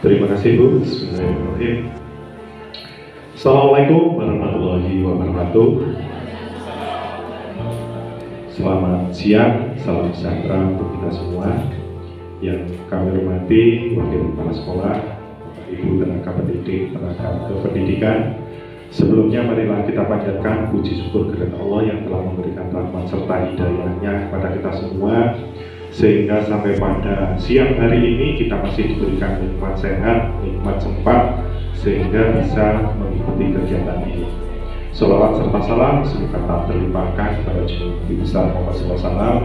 Terima kasih Bu. Bismillahirrahmanirrahim. Assalamualaikum warahmatullahi wabarakatuh. Selamat siang, salam sejahtera untuk kita semua. Yang kami hormati wakil kepala sekolah, Bapak Ibu tenaga pendidik, tenaga kependidikan. Sebelumnya marilah kita panjatkan puji syukur kepada Allah yang telah memberikan rahmat serta hidayahnya kepada kita semua, sehingga sampai pada siang hari ini kita masih diberikan nikmat sehat, nikmat sempat, sehingga bisa mengikuti kegiatan ini. Sholawat serta salam semoga tak terlimpahkan kepada Nabi besar Muhammad SAW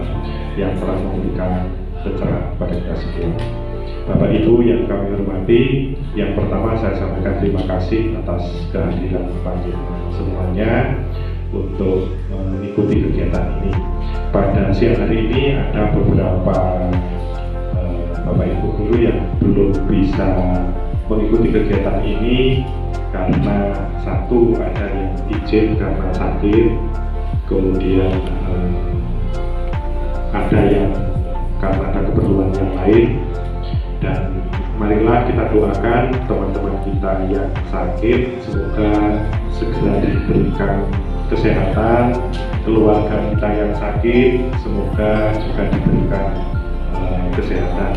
yang telah memberikan pencerahan kepada kita semua. Bapak Ibu yang kami hormati, yang pertama saya sampaikan terima kasih atas kehadiran panjenengan semuanya untuk mengikuti kegiatan ini. Pada siang hari ini ada beberapa Bapak Ibu guru yang belum bisa mengikuti kegiatan ini karena satu ada yang izin karena sakit, kemudian ada yang karena ada keperluan yang lain. Dan marilah kita doakan teman-teman kita yang sakit semoga segera diberikan kesehatan, keluarga kita yang sakit semoga juga diberikan kesehatan.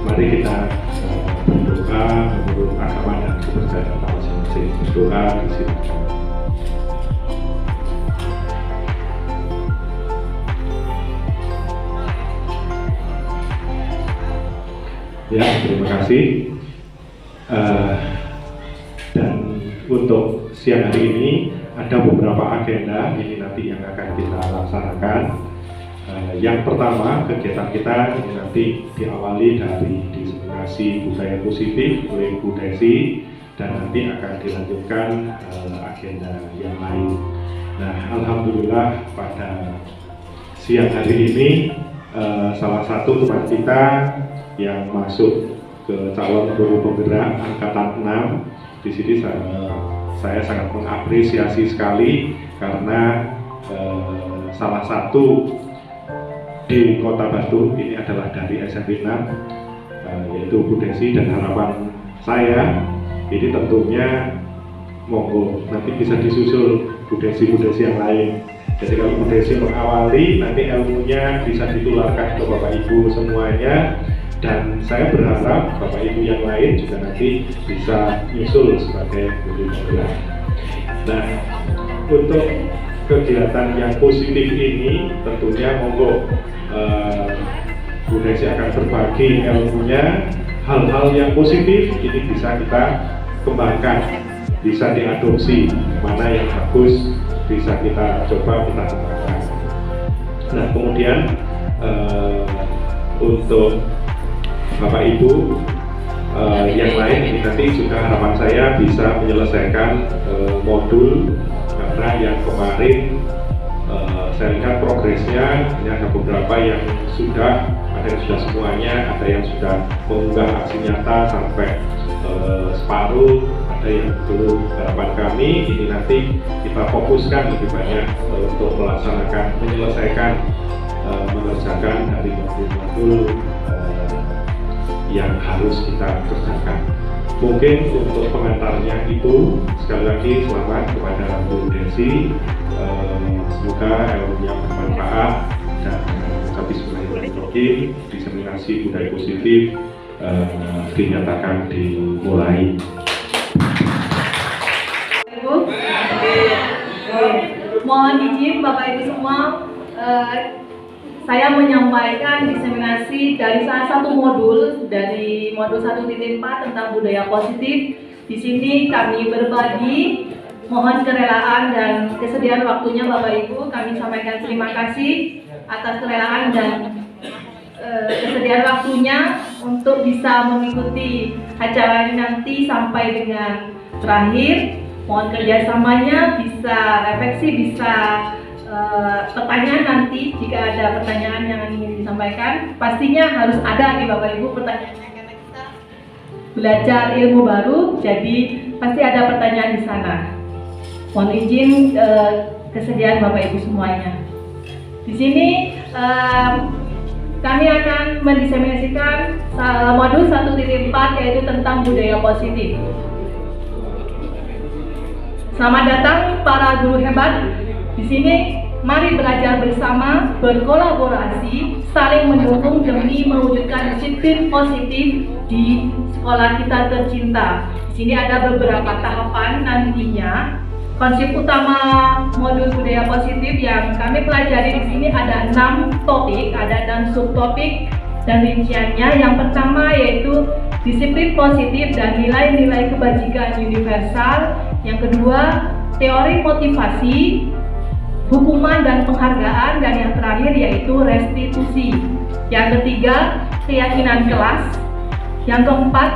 Mari kita berdoa menurut agama dan kepercayaan kita masing-masing. Berdoa di sini. Ya, terima kasih. Dan untuk siang hari ini ada beberapa agenda ini nanti yang akan kita laksanakan. Yang pertama, kegiatan kita ini nanti diawali dari diseminasi budaya positif oleh Bu Desi, dan nanti akan dilanjutkan agenda yang lain. Nah, alhamdulillah pada siang hari ini salah satu teman kita yang masuk ke calon guru penggerak angkatan 6. Di sini saya sangat mengapresiasi sekali karena salah satu di Kota Batu ini adalah dari SMP 6, yaitu Bu Desi, dan harapan saya ini tentunya monggo nanti bisa disusul Bu Desi yang lain. Jadi kalau Bu Desi mengawali, nanti ilmunya bisa ditularkan ke Bapak Ibu semuanya. Dan saya berharap Bapak Ibu yang lain juga nanti bisa nyusul sebagai guru penggerak. Nah, untuk kegiatan yang positif ini tentunya monggo Bu Desi akan berbagi ilmunya. Hal-hal yang positif ini bisa kita kembangkan, bisa diadopsi, mana yang bagus bisa kita coba kita kembangkan. Nah, kemudian untuk Bapak Ibu yang lain ini nanti juga harapan saya bisa menyelesaikan modul, karena yang kemarin saya lihat progresnya ini ada beberapa yang sudah, ada yang sudah semuanya, ada yang sudah mengunggah aksi nyata sampai separuh, ada yang belum. Harapan kami ini nanti kita fokuskan lebih banyak untuk melaksanakan, menyelesaikan, mengerjakan dari modul-modul yang harus kita kerjakan. Mungkin untuk pengantarnya itu sekali lagi selamat kepada Bu Desi. Semoga ilmunya bermanfaat dan Bismillahirrahmanirrahim, diseminasi budaya positif dinyatakan dimulai. Mohon izin Bapak Ibu semua, saya menyampaikan diseminasi dari salah satu modul, dari modul 1.4 tentang budaya positif. Di sini kami berbagi, mohon kerelaan dan kesediaan waktunya Bapak Ibu. Kami sampaikan terima kasih atas kerelaan dan kesediaan waktunya untuk bisa mengikuti acara ini nanti sampai dengan terakhir. Mohon kerjasamanya, bisa refleksi, bisa pertanyaan nanti. Jika ada pertanyaan yang ingin disampaikan, pastinya harus ada nih Bapak Ibu pertanyaannya, karena kita belajar ilmu baru, jadi pasti ada pertanyaan di sana. Mohon izin kesediaan Bapak Ibu semuanya. Di sini kami akan mendiseminasikan modul 1.4 yaitu tentang budaya positif. Selamat datang para guru hebat. Di sini mari belajar bersama, berkolaborasi, saling mendukung demi mewujudkan disiplin positif di sekolah kita tercinta. Di sini ada beberapa tahapan nantinya. Konsep utama modul budaya positif yang kami pelajari di sini ada 6 topik, ada 6 subtopik dan rinciannya. Yang pertama yaitu disiplin positif dan nilai-nilai kebajikan universal. Yang kedua, teori motivasi, hukuman dan penghargaan, dan yang terakhir yaitu restitusi. Yang ketiga, keyakinan kelas. Yang keempat,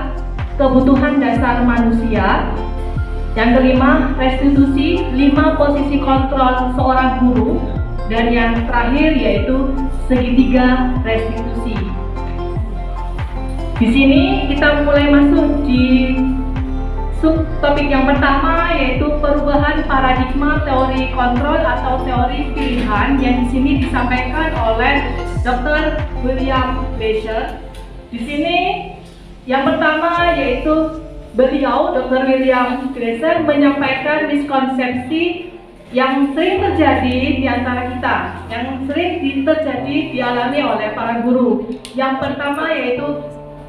kebutuhan dasar manusia. Yang kelima, restitusi, 5 posisi kontrol seorang guru. Dan yang terakhir yaitu segitiga restitusi. Di sini kita mulai masuk di subtopik yang pertama yaitu perubahan paradigma teori kontrol atau teori pilihan yang di sini disampaikan oleh Dr. William Glasser. Di sini yang pertama yaitu beliau Dr. William Glasser menyampaikan miskonsepsi yang sering terjadi di antara kita, yang sering terjadi dialami oleh para guru. Yang pertama yaitu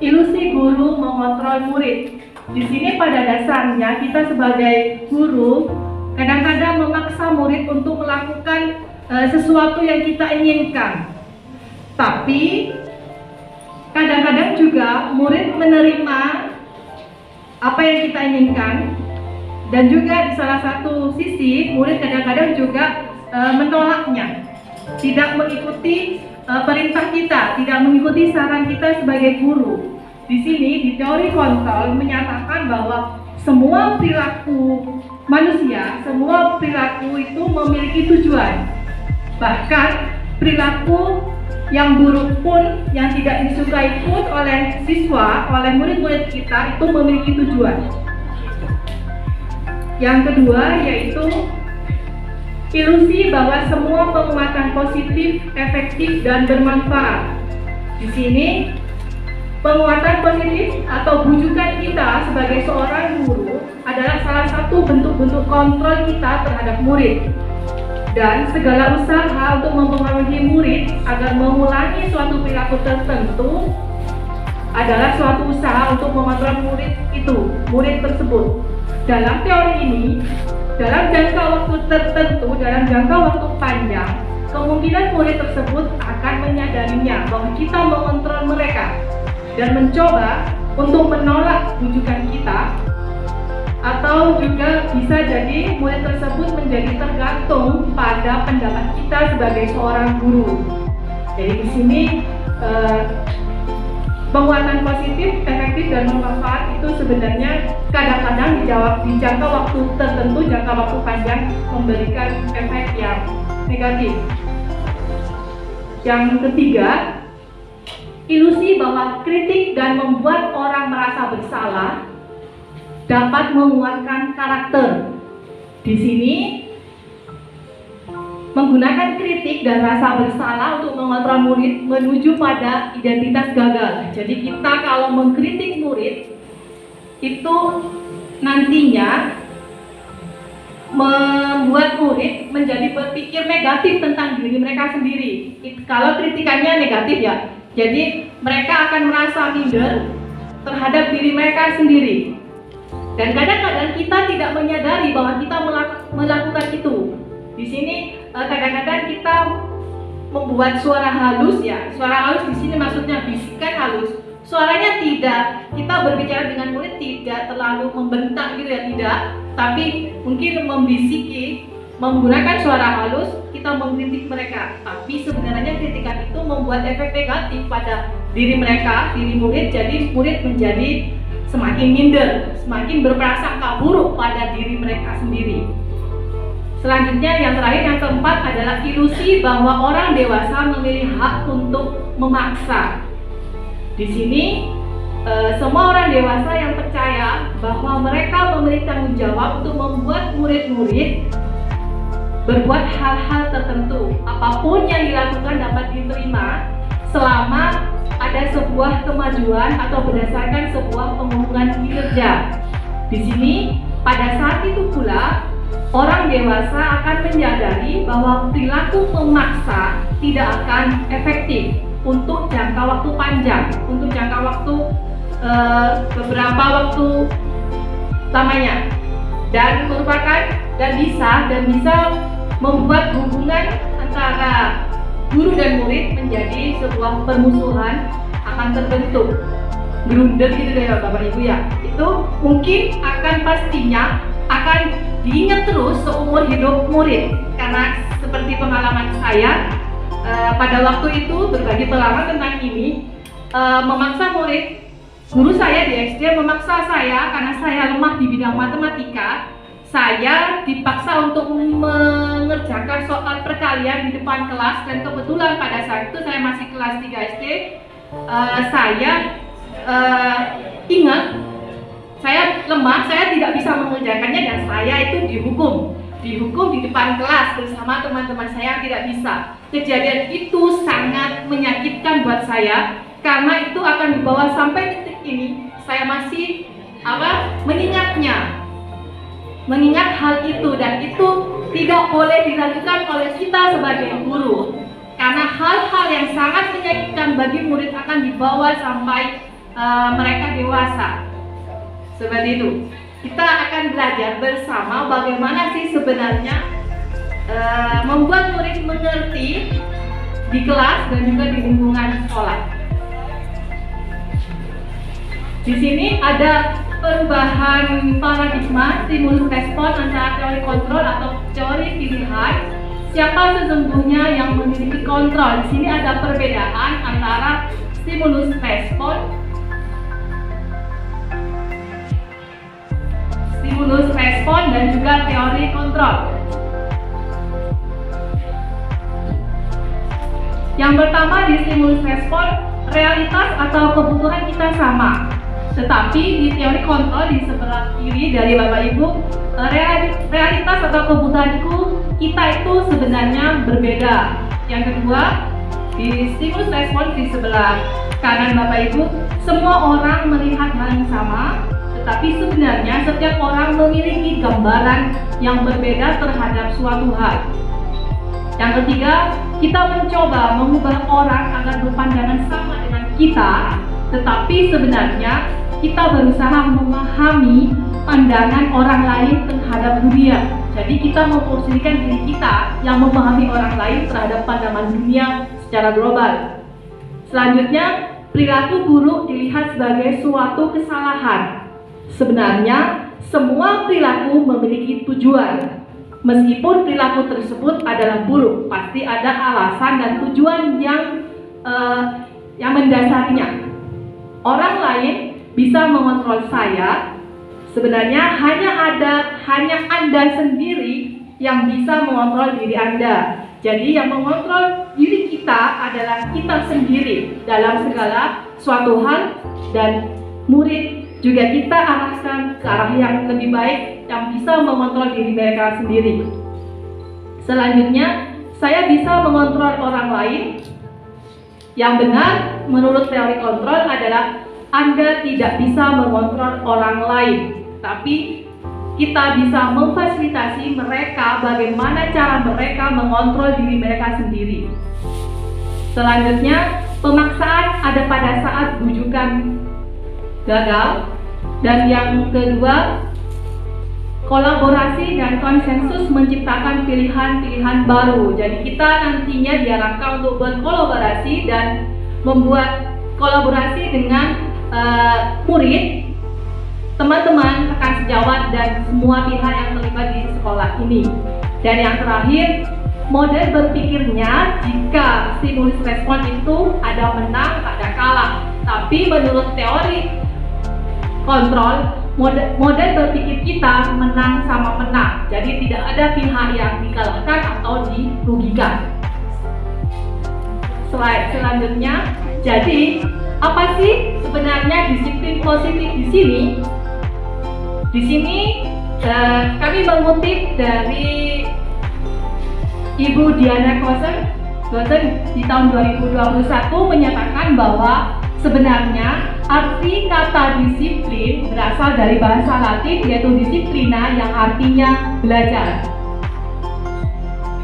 ilusi guru mengontrol murid. Di sini pada dasarnya kita sebagai guru kadang-kadang memaksa murid untuk melakukan sesuatu yang kita inginkan. Tapi kadang-kadang juga murid menerima apa yang kita inginkan, dan juga di salah satu sisi murid kadang-kadang juga menolaknya, tidak mengikuti perintah kita, tidak mengikuti saran kita sebagai guru. Di sini di teori kontrol menyatakan bahwa semua perilaku manusia, semua perilaku itu memiliki tujuan. Bahkan perilaku yang buruk pun, yang tidak disukai pun oleh siswa, oleh murid-murid kita itu memiliki tujuan. Yang kedua yaitu ilusi bahwa semua penguatan positif, efektif dan bermanfaat. Di sini penguatan positif atau bujukan kita sebagai seorang guru adalah salah satu bentuk-bentuk kontrol kita terhadap murid. Dan segala usaha untuk mempengaruhi murid agar mengulangi suatu perilaku tertentu adalah suatu usaha untuk mengontrol murid tersebut. Dalam teori ini, dalam jangka waktu tertentu, dalam jangka waktu panjang, kemungkinan murid tersebut akan menyadarinya bahwa kita mengontrol mereka dan mencoba untuk menolak bujukan kita, atau juga bisa jadi murid tersebut menjadi tergantung pada pendapat kita sebagai seorang guru. Jadi di sini penguatan positif, efektif dan bermanfaat itu sebenarnya kadang-kadang di jangka waktu tertentu, jangka waktu panjang memberikan efek yang negatif. Yang ketiga, ilusi bahwa kritik dan membuat orang merasa bersalah dapat menguatkan karakter. Di sini menggunakan kritik dan rasa bersalah untuk mengontrol murid menuju pada identitas gagal. Jadi kita kalau mengkritik murid itu nantinya membuat murid menjadi berpikir negatif tentang diri mereka sendiri. Kalau kritikannya negatif ya, jadi mereka akan merasa minder terhadap diri mereka sendiri. Dan kadang-kadang kita tidak menyadari bahwa kita melakukan itu. Di sini kadang-kadang kita membuat suara halus ya. Suara halus di sini maksudnya bisikan halus. Suaranya tidak, kita berbicara dengan murid tidak terlalu membentak gitu ya, tidak. Tapi mungkin membisiki, menggunakan suara halus, kita mengkritik mereka. Tapi sebenarnya kritikan itu membuat efek negatif pada diri mereka, diri murid. Jadi murid menjadi semakin minder, semakin berprasangka buruk pada diri mereka sendiri. Selanjutnya yang terakhir, yang keempat adalah ilusi bahwa orang dewasa memiliki hak untuk memaksa. Di sini semua orang dewasa yang percaya bahwa mereka memiliki tanggung jawab untuk membuat murid-murid berbuat hal-hal tertentu. Apapun yang dilakukan dapat diterima selama ada sebuah kemajuan atau berdasarkan sebuah pengumuman kinerja. Di sini pada saat itu pula orang dewasa akan menyadari bahwa perilaku memaksa tidak akan efektif untuk jangka waktu panjang, untuk jangka waktu beberapa waktu lamanya, dan merupakan dan bisa membuat hubungan antara guru dan murid menjadi sebuah permusuhan akan terbentuk. Grundel gitu deh Bapak Ibu ya. Itu mungkin pastinya akan diingat terus seumur hidup murid, karena seperti pengalaman saya pada waktu itu berbagi pengalaman tentang ini, memaksa murid. Guru saya di SD memaksa saya karena saya lemah di bidang matematika. Saya dipaksa untuk mengerjakan soal perkalian di depan kelas, dan kebetulan pada saat itu saya masih kelas 3 SD. Saya ingat saya lemah, saya tidak bisa mengerjakannya, dan saya itu dihukum di depan kelas bersama teman-teman saya yang tidak bisa. Kejadian itu sangat menyakitkan buat saya, karena itu akan dibawa sampai detik ini. Saya masih mengingat hal itu, dan itu tidak boleh dilakukan oleh kita sebagai guru, karena hal-hal yang sangat menyakitkan bagi murid akan dibawa sampai mereka dewasa. Seperti itu. Kita akan belajar bersama bagaimana sih sebenarnya membuat murid mengerti di kelas dan juga di lingkungan sekolah. Di sini ada perubahan paradigma stimulus respon antara teori kontrol atau teori pilihan. Siapa sesungguhnya yang memiliki kontrol? Di sini ada perbedaan antara stimulus respon dan juga teori kontrol. Yang pertama, di stimulus respon, realitas atau kebutuhan kita sama. Tetapi di teori kontrol di sebelah kiri dari Bapak Ibu, realitas atau kebutuhanku kita itu sebenarnya berbeda. Yang kedua, di stimulus respon di sebelah kanan Bapak Ibu, semua orang melihat hal yang sama, tetapi sebenarnya setiap orang memiliki gambaran yang berbeda terhadap suatu hal. Yang ketiga, kita mencoba mengubah orang agar berpandangan sama dengan kita, tetapi sebenarnya kita berusaha memahami pandangan orang lain terhadap dunia. Jadi kita memposisikan diri kita yang memahami orang lain terhadap pandangan dunia secara global. Selanjutnya, perilaku buruk dilihat sebagai suatu kesalahan. Sebenarnya, semua perilaku memiliki tujuan. Meskipun perilaku tersebut adalah buruk, pasti ada alasan dan tujuan yang mendasarinya. Orang lain bisa mengontrol saya. Sebenarnya hanya Anda sendiri yang bisa mengontrol diri Anda. Jadi yang mengontrol diri kita adalah kita sendiri dalam segala suatu hal, dan murid juga kita arahkan ke arah yang lebih baik, yang bisa mengontrol diri mereka sendiri. Selanjutnya, saya bisa mengontrol orang lain. Yang benar menurut teori kontrol adalah Anda tidak bisa mengontrol orang lain, tapi kita bisa memfasilitasi mereka bagaimana cara mereka mengontrol diri mereka sendiri. Selanjutnya, pemaksaan ada pada saat bujukan gagal. Dan yang kedua, kolaborasi dan konsensus menciptakan pilihan-pilihan baru. Jadi kita nantinya diharapkan untuk berkolaborasi dan membuat kolaborasi dengan murid, teman-teman, rekan sejawat, dan semua pihak yang terlibat di sekolah ini. Dan yang terakhir, model berpikirnya jika stimulus respon itu ada menang, ada kalah. Tapi menurut teori kontrol, model berpikir kita menang sama menang. Jadi tidak ada pihak yang dikalahkan atau dirugikan. Slide selanjutnya. Jadi apa sih sebenarnya disiplin positif di sini? Di sini kami mengutip dari Ibu Diana Koser dosen di tahun 2021 menyatakan bahwa sebenarnya arti kata disiplin berasal dari bahasa Latin yaitu disiplina yang artinya belajar.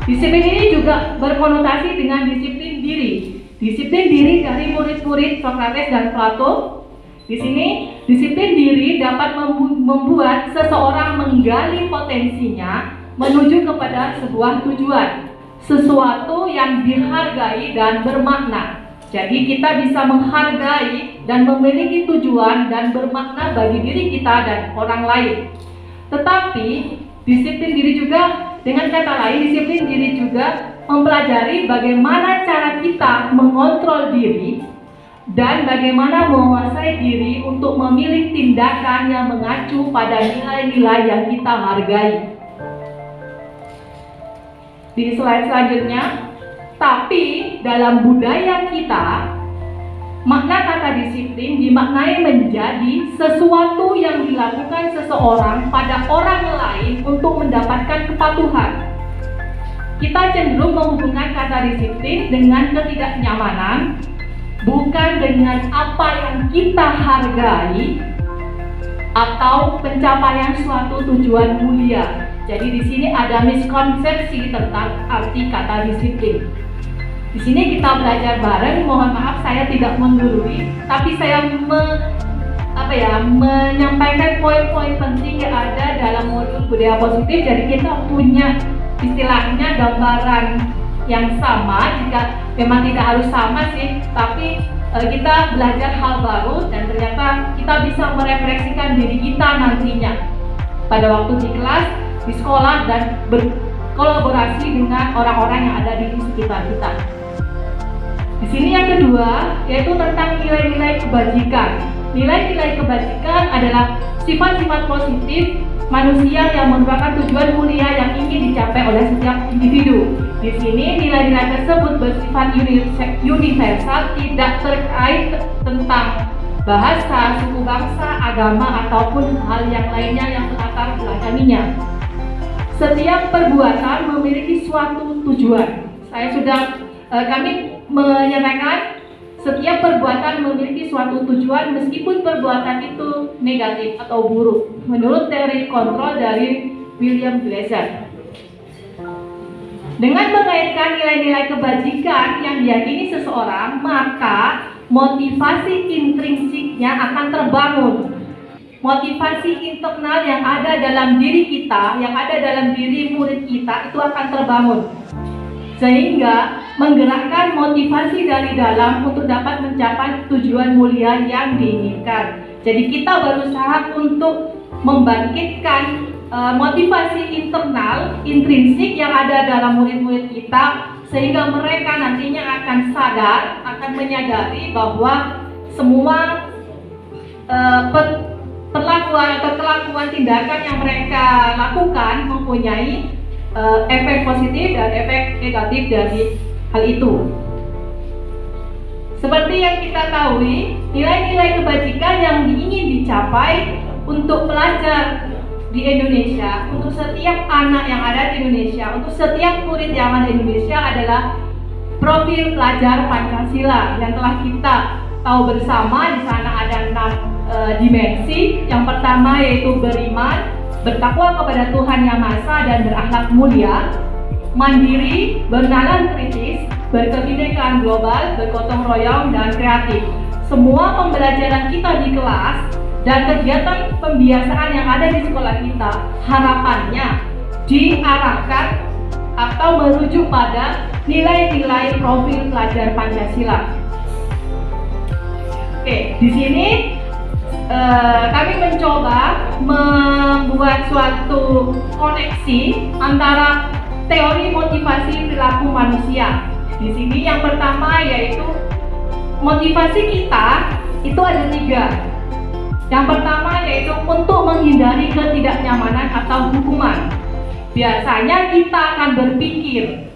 Disiplin ini juga berkonotasi dengan disiplin diri. Disiplin diri dari murid-murid Socrates dan Plato. Di sini, disiplin diri dapat membuat seseorang menggali potensinya menuju kepada sebuah tujuan, sesuatu yang dihargai dan bermakna. Jadi kita bisa menghargai dan memiliki tujuan dan bermakna bagi diri kita dan orang lain. Tetapi disiplin diri juga, dengan kata lain, disiplin diri juga mempelajari bagaimana cara kita mengontrol diri dan bagaimana menguasai diri untuk memilih tindakan yang mengacu pada nilai-nilai yang kita hargai. Di slide selanjutnya, tapi dalam budaya kita, makna kata disiplin dimaknai menjadi sesuatu yang dilakukan seseorang pada orang lain untuk mendapatkan kepatuhan. Kita cenderung menghubungkan kata disiplin dengan ketidaknyamanan, bukan dengan apa yang kita hargai atau pencapaian suatu tujuan mulia. Jadi di sini ada miskonsepsi tentang arti kata disiplin. Di sini kita belajar bareng. Mohon maaf saya tidak menggurui, tapi saya menyampaikan poin-poin penting yang ada dalam modul budaya positif. Jadi kita punya istilahnya gambaran yang sama, jika memang tidak harus sama sih, tapi kita belajar hal baru dan ternyata kita bisa merefleksikan diri kita nantinya pada waktu di kelas, di sekolah, dan berkolaborasi dengan orang-orang yang ada di sekitar kita. Di sini yang kedua yaitu tentang nilai-nilai kebajikan. Nilai-nilai kebajikan adalah sifat-sifat positif manusia yang merupakan tujuan mulia yang ingin dicapai oleh setiap individu. Di sini nilai-nilai tersebut bersifat universal, tidak terkait tentang bahasa, suku bangsa, agama, ataupun hal yang lainnya yang melatar belakanginya. Setiap perbuatan memiliki suatu tujuan. Kami menyatakan setiap perbuatan memiliki suatu tujuan meskipun perbuatan itu negatif atau buruk, menurut teori kontrol dari William Glasser. Dengan mengaitkan nilai-nilai kebajikan yang diyakini seseorang, maka motivasi intrinsiknya akan terbangun. Motivasi internal yang ada dalam diri kita, yang ada dalam diri murid kita, itu akan terbangun, sehingga menggerakkan motivasi dari dalam untuk dapat mencapai tujuan mulia yang diinginkan. Jadi kita berusaha untuk membangkitkan motivasi internal, intrinsik yang ada dalam murid-murid kita, sehingga mereka nantinya akan sadar, akan menyadari bahwa semua perlakuan atau kelakuan tindakan yang mereka lakukan mempunyai efek positif dan efek negatif dari hal itu. Seperti yang kita tahu, nilai-nilai kebajikan yang ingin dicapai untuk pelajar di Indonesia, untuk setiap anak yang ada di Indonesia, untuk setiap murid yang ada di Indonesia adalah profil pelajar Pancasila yang telah kita tahu bersama. Di sana ada 6 dimensi. Yang pertama yaitu beriman, bertakwa kepada Tuhan Yang Maha Esa dan berakhlak mulia, mandiri, bernalar kritis, berkebinekaan global, bergotong royong, dan kreatif. Semua pembelajaran kita di kelas dan kegiatan pembiasaan yang ada di sekolah kita harapannya diarahkan atau merujuk pada nilai-nilai profil pelajar Pancasila. Oke, di sini kami mencoba membuat suatu koneksi antara teori motivasi perilaku manusia. Di sini yang pertama yaitu motivasi kita itu ada 3. Yang pertama yaitu untuk menghindari ketidaknyamanan atau hukuman. Biasanya kita akan berpikir,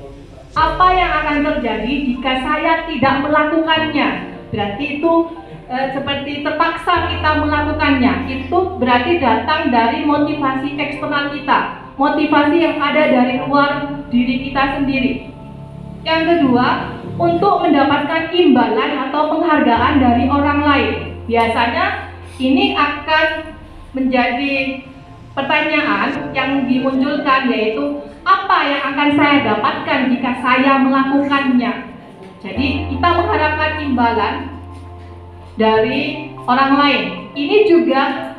apa yang akan terjadi jika saya tidak melakukannya? Berarti itu seperti terpaksa kita melakukannya. Itu berarti datang dari motivasi eksternal kita, motivasi yang ada dari luar diri kita sendiri. Yang kedua, untuk mendapatkan imbalan atau penghargaan dari orang lain. Biasanya ini akan menjadi pertanyaan yang dimunculkan, yaitu apa yang akan saya dapatkan jika saya melakukannya. Jadi kita mengharapkan imbalan dari orang lain. Ini juga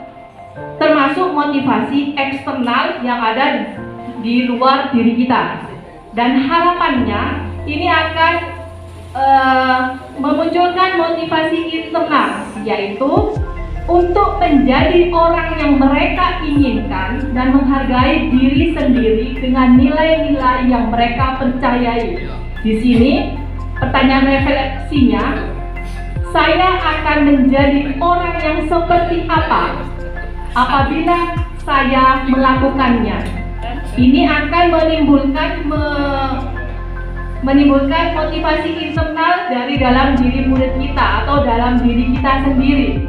termasuk motivasi eksternal yang ada di luar diri kita. Dan harapannya ini akan memunculkan motivasi internal, yaitu untuk menjadi orang yang mereka inginkan dan menghargai diri sendiri dengan nilai-nilai yang mereka percayai. Di sini pertanyaan refleksinya, saya akan menjadi orang yang seperti apa apabila saya melakukannya. Ini akan menimbulkan motivasi internal dari dalam diri murid kita atau dalam diri kita sendiri.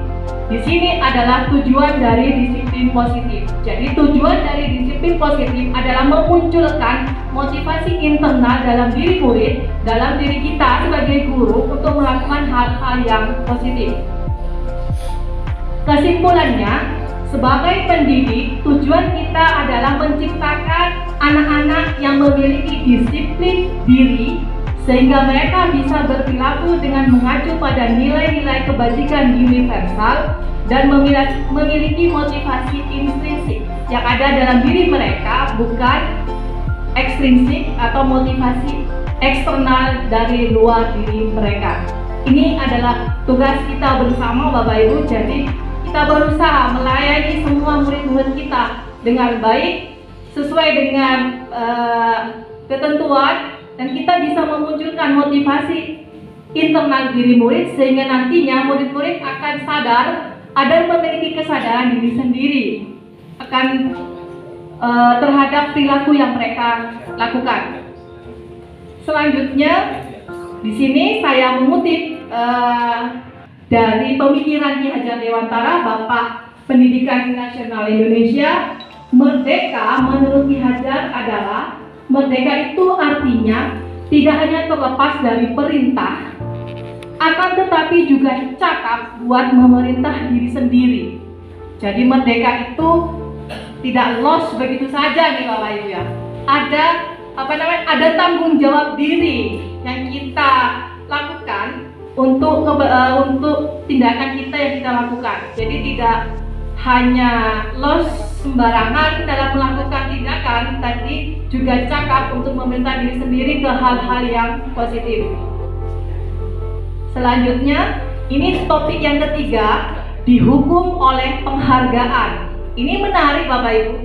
Di sini adalah tujuan dari disiplin positif. Jadi tujuan dari disiplin positif adalah memunculkan motivasi internal dalam diri murid, dalam diri kita sebagai guru untuk melakukan hal-hal yang positif. Kesimpulannya, sebagai pendidik, tujuan kita adalah menciptakan anak-anak yang memiliki disiplin diri sehingga mereka bisa berperilaku dengan mengacu pada nilai-nilai kebajikan universal dan memiliki motivasi intrinsik yang ada dalam diri mereka, bukan ekstrinsik atau motivasi eksternal dari luar diri mereka. Ini adalah tugas kita bersama Bapak Ibu. Jadi kita berusaha melayani semua murid-murid kita dengan baik, sesuai dengan ketentuan, dan kita bisa memunculkan motivasi internal diri murid sehingga nantinya murid-murid akan sadar dan memiliki kesadaran diri sendiri akan terhadap perilaku yang mereka lakukan. Selanjutnya, di sini saya mengutip dari pemikiran Ki Hajar Dewantara, Bapak Pendidikan Nasional Indonesia. Merdeka menurut Ki Hajar adalah, merdeka itu artinya tidak hanya terlepas dari perintah, akan tetapi juga cakap buat memerintah diri sendiri. Jadi merdeka itu tidak loss begitu saja nih Bapak Ibu ya. Ada tanggung jawab diri yang kita lakukan untuk tindakan kita yang kita lakukan. Jadi tidak hanya loss sembarangan dalam melakukan tindakan, tadi juga cakap untuk meminta diri sendiri ke hal-hal yang positif. Selanjutnya, ini topik yang ketiga, dihukum oleh penghargaan. Ini menarik Bapak Ibu.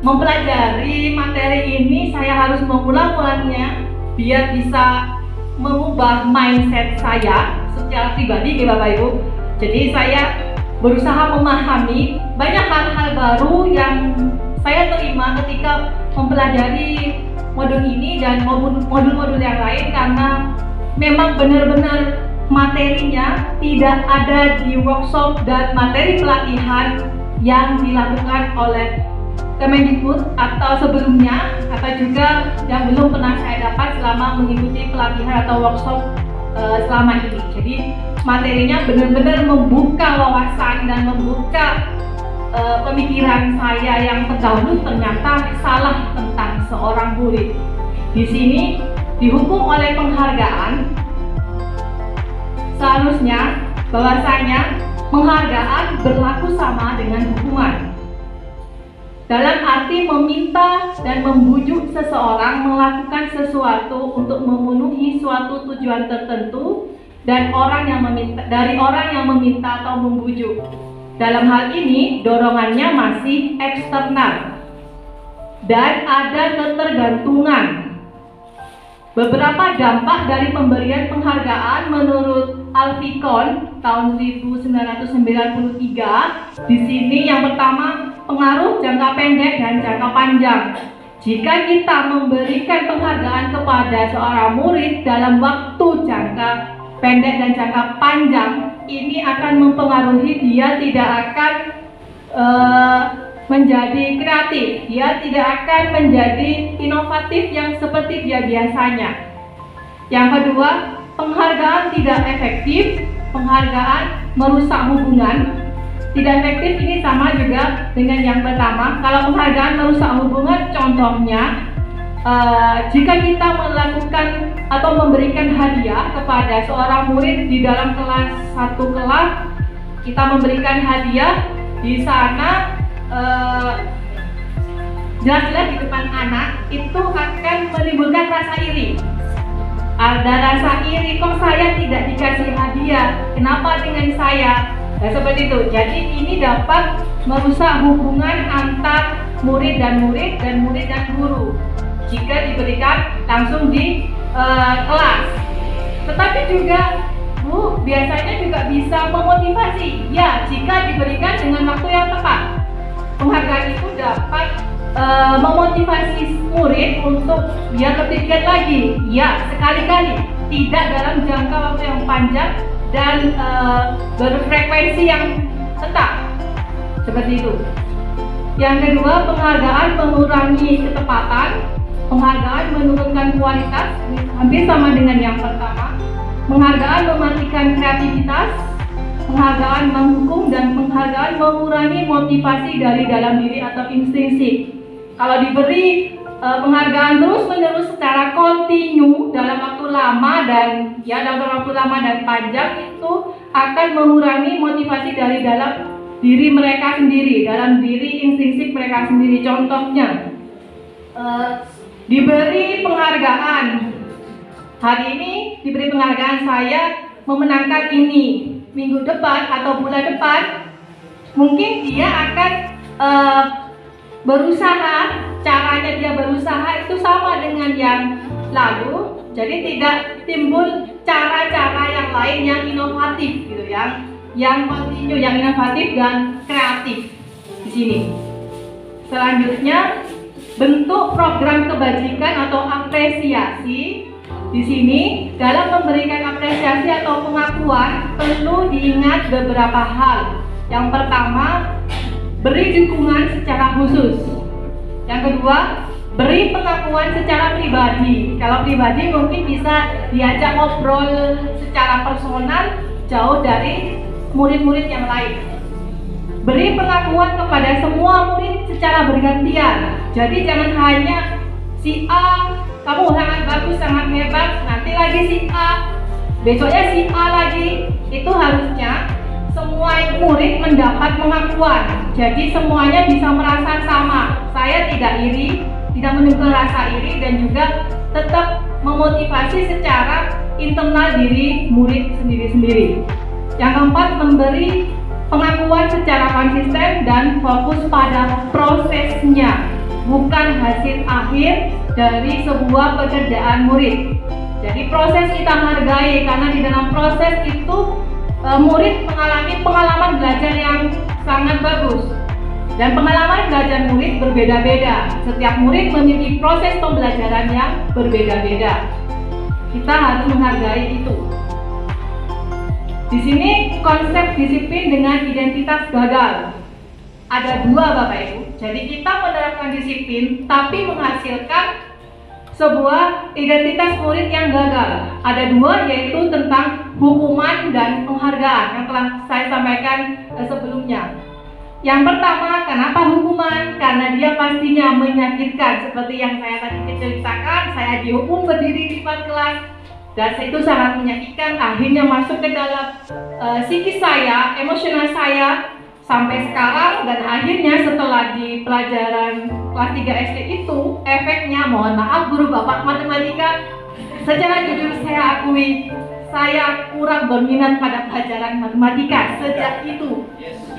Mempelajari materi ini saya harus mengulang-ulangnya biar bisa mengubah mindset saya secara pribadi ya Bapak Ibu. Jadi saya berusaha memahami banyak hal-hal baru yang saya terima ketika mempelajari modul ini dan modul-modul yang lain, karena memang benar-benar materinya tidak ada di workshop dan materi pelatihan yang dilakukan oleh Kemendikbud atau sebelumnya, atau juga yang belum pernah saya dapat selama mengikuti pelatihan atau workshop selama ini. Jadi materinya benar-benar membuka wawasan dan membuka pemikiran saya yang terdahulu ternyata salah tentang seorang murid. Di sini dihukum oleh penghargaan. Seharusnya bahwasanya penghargaan berlaku sama dengan hukuman. Dalam arti meminta dan membujuk seseorang melakukan sesuatu untuk memenuhi suatu tujuan tertentu dan dari orang yang meminta atau membujuk. Dalam hal ini dorongannya masih eksternal dan ada ketergantungan. Beberapa dampak dari pemberian penghargaan menurut Alfikon tahun 1993. Di sini yang pertama, pengaruh jangka pendek dan jangka panjang. Jika kita memberikan penghargaan kepada seorang murid dalam waktu jangka pendek dan jangka panjang, ini akan mempengaruhi dia tidak akan menjadi kreatif, dia tidak akan menjadi inovatif yang seperti dia biasanya. Yang kedua, penghargaan tidak efektif, penghargaan merusak hubungan. Tidak efektif ini sama juga dengan yang pertama. Kalau penghargaan merusak hubungan, contohnya jika kita melakukan atau memberikan hadiah kepada seorang murid di dalam satu kelas, kita memberikan hadiah di sana jelas-jelas di depan anak, itu akan menimbulkan rasa iri. Ada rasa iri, kok saya tidak dikasih hadiah, kenapa dengan saya? Nah, seperti itu. Jadi ini dapat merusak hubungan antar murid dan murid dan guru jika diberikan langsung di kelas. Tetapi juga Bu, biasanya juga bisa memotivasi. Ya, jika diberikan dengan waktu yang tepat. Penghargaan itu dapat memotivasi murid untuk biar lebih giat lagi. Ya, sekali-kali, tidak dalam jangka waktu yang panjang dan berfrekuensi yang tetap. Seperti itu. Yang kedua, penghargaan mengurangi ketepatan, penghargaan menurunkan kualitas, hampir sama dengan yang pertama. Penghargaan mematikan kreativitas, penghargaan menghukum, dan penghargaan mengurangi motivasi dari dalam diri atau intrinsik. Kalau diberi penghargaan terus-menerus secara kontinu dalam waktu lama dan panjang, itu akan mengurangi motivasi dari dalam diri mereka sendiri, dalam diri intrinsik mereka sendiri. Contohnya, diberi penghargaan. Hari ini diberi penghargaan, saya memenangkan ini. Minggu depan atau bulan depan, mungkin dia akan berusaha, caranya dia berusaha itu sama dengan yang lalu. Jadi tidak timbul cara-cara yang lain yang inovatif gitu, yang kontinu, yang inovatif dan kreatif di sini. Selanjutnya, bentuk program kebajikan atau apresiasi. Di sini, dalam memberikan apresiasi atau pengakuan, perlu diingat beberapa hal. Yang pertama, beri dukungan secara khusus. Yang kedua, beri pengakuan secara pribadi. Kalau pribadi mungkin bisa diajak ngobrol secara personal, jauh dari murid-murid yang lain. Beri pengakuan kepada semua murid secara bergantian. Jadi jangan hanya si A, kamu sangat bagus, sangat hebat, nanti lagi si A, besoknya si A lagi. Itu harusnya semua murid mendapat pengakuan. Jadi semuanya bisa merasa sama. Saya tidak iri, tidak menimbulkan rasa iri, dan juga tetap memotivasi secara internal diri murid sendiri-sendiri. Yang keempat, memberi pengakuan secara konsisten dan fokus pada prosesnya, bukan hasil akhir dari sebuah pekerjaan murid. Jadi proses kita hargai, karena di dalam proses itu murid mengalami pengalaman belajar yang sangat bagus. Dan pengalaman belajar murid berbeda-beda. Setiap murid memiliki proses pembelajaran yang berbeda-beda. Kita harus menghargai itu. Di sini konsep disiplin dengan identitas gagal. Ada dua, Bapak Ibu. Jadi kita menerapkan disiplin tapi menghasilkan sebuah identitas murid yang gagal. Ada dua, yaitu tentang hukuman dan penghargaan yang telah saya sampaikan sebelumnya. Yang pertama, kenapa hukuman? Karena dia pastinya menyakitkan. Seperti yang saya tadi ceritakan, saya dihukum berdiri di depan kelas, dan itu sangat menyakitkan. Akhirnya masuk ke dalam psikis saya, emosional saya sampai sekarang. Dan akhirnya setelah di pelajaran kelas 3 SD itu, efeknya, mohon maaf guru bapak matematika, secara jujur saya akui saya kurang berminat pada pelajaran matematika sejak itu.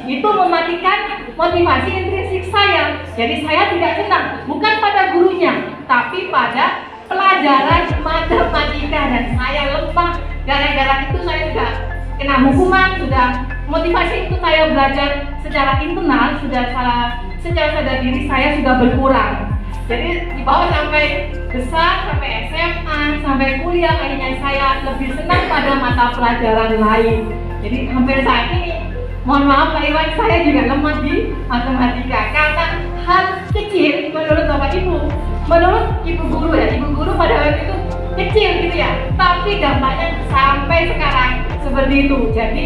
Itu mematikan motivasi intrinsik saya. Jadi saya tidak senang, bukan pada gurunya, tapi pada pelajaran matematika, dan saya lemah. Gara-gara itu saya sudah kena hukuman, sudah motivasi itu saya belajar secara internal, secara sadar diri saya sudah berkurang. Jadi di bawah sampai besar, sampai SMA, sampai kuliah, akhirnya saya lebih senang pada mata pelajaran lain. Jadi hampir saat ini, mohon maaf Pak Iwan, saya juga lemah di matematika karena hal kecil menurut Bapak Ibu, menurut Ibu Guru ya, Ibu Guru pada waktu itu kecil gitu ya, seperti itu. Jadi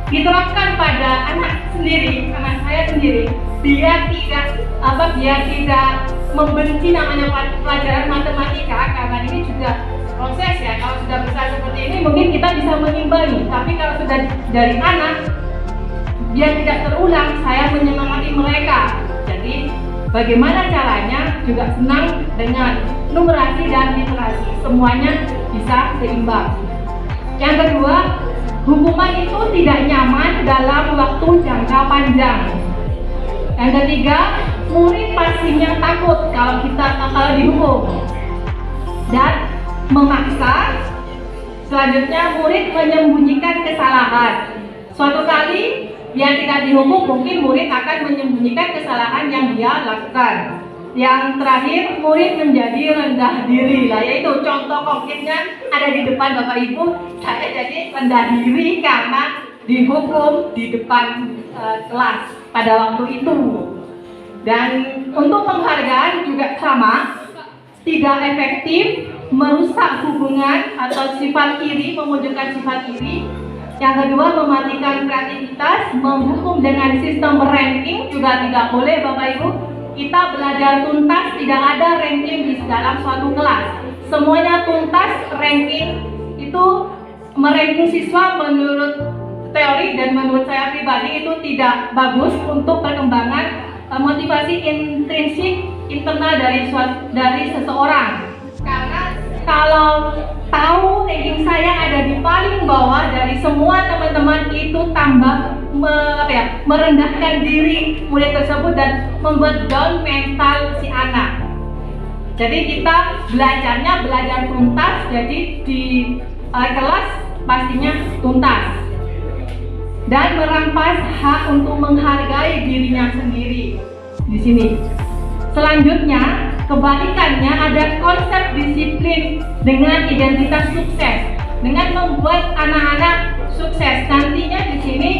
diterapkan pada anak sendiri, anak saya sendiri, dia tidak membenci namanya pelajaran matematika, karena ini juga proses ya. Kalau sudah besar seperti ini mungkin kita bisa mengimbangi, tapi kalau sudah dari anak biar tidak terulang, saya menyemangati mereka. Jadi bagaimana caranya juga senang dengan numerasi dan literasi, semuanya bisa seimbang. Yang kedua, hukuman itu tidak nyaman dalam waktu jangka panjang. Yang ketiga, murid pastinya takut kalau dihukum dan memaksa. Selanjutnya, murid menyembunyikan kesalahan. Suatu kali dia tidak dihukum, mungkin murid akan menyembunyikan kesalahan yang dia lakukan. Yang terakhir, murid menjadi rendah diri. Yaitu contoh konkretnya ada di depan Bapak Ibu. Saya jadi rendah diri karena dihukum di depan kelas pada waktu itu. Dan untuk penghargaan juga sama, tidak efektif, merusak hubungan atau sifat iri, memunculkan sifat iri. Yang kedua, mematikan kreativitas, menghukum dengan sistem ranking juga tidak boleh Bapak Ibu. Kita belajar tuntas, tidak ada ranking di dalam suatu kelas. Semuanya tuntas, ranking itu meranking siswa menurut teori dan menurut saya pribadi itu tidak bagus untuk perkembangan motivasi intrinsik internal dari seseorang. Karena kalau tahu ranking saya ada di paling bawah dari semua teman-teman, itu tambah merendahkan diri murid tersebut dan membuat down mental si anak. Jadi kita belajar tuntas, jadi di kelas pastinya tuntas dan merampas hak untuk menghargai dirinya sendiri di sini. Selanjutnya, kebalikannya ada konsep disiplin dengan identitas sukses, dengan membuat anak-anak sukses. Nantinya di sini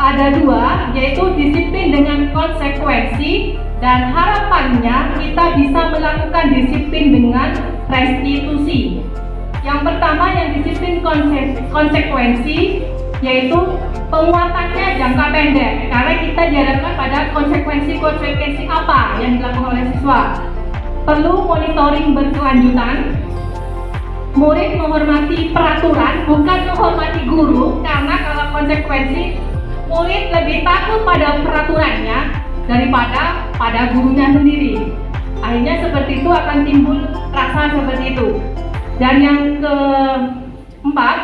ada dua, yaitu disiplin dengan konsekuensi, dan harapannya kita bisa melakukan disiplin dengan restitusi. Yang pertama, yang disiplin konsekuensi, yaitu penguatannya jangka pendek, karena kita diharapkan pada konsekuensi apa yang dilakukan oleh siswa. Perlu monitoring berkelanjutan, murid menghormati peraturan, bukan menghormati guru, karena kalau konsekuensi, murid lebih takut pada peraturannya daripada pada gurunya sendiri. Akhirnya seperti itu akan timbul rasa seperti itu. Dan yang keempat,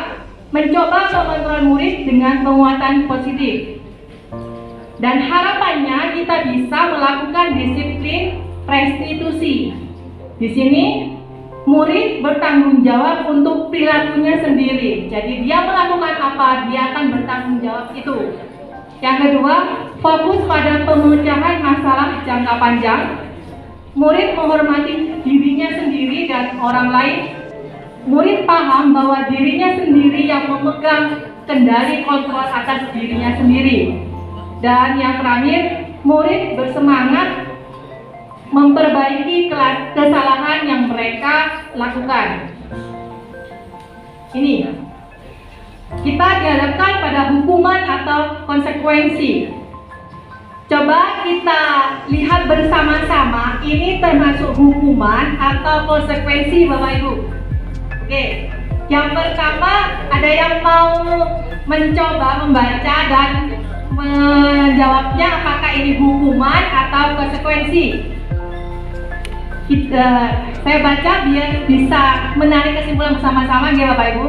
mencoba mengontrol murid dengan penguatan positif. Dan harapannya kita bisa melakukan disiplin restitusi. Di sini murid bertanggung jawab untuk perilakunya sendiri. Jadi dia melakukan apa, dia akan bertanggung jawab itu. Yang kedua, fokus pada pemecahan masalah jangka panjang. Murid menghormati dirinya sendiri dan orang lain. Murid paham bahwa dirinya sendiri yang memegang kendali kontrol atas dirinya sendiri. Dan yang terakhir, murid bersemangat memperbaiki kesalahan yang mereka lakukan. Ini kita dihadapkan pada hukuman atau konsekuensi. Coba kita lihat bersama-sama, ini termasuk hukuman atau konsekuensi Bapak Ibu. Oke, yang pertama ada yang mau mencoba membaca dan menjawabnya apakah ini hukuman atau konsekuensi. Saya baca biar bisa menarik kesimpulan bersama-sama ya Bapak Ibu.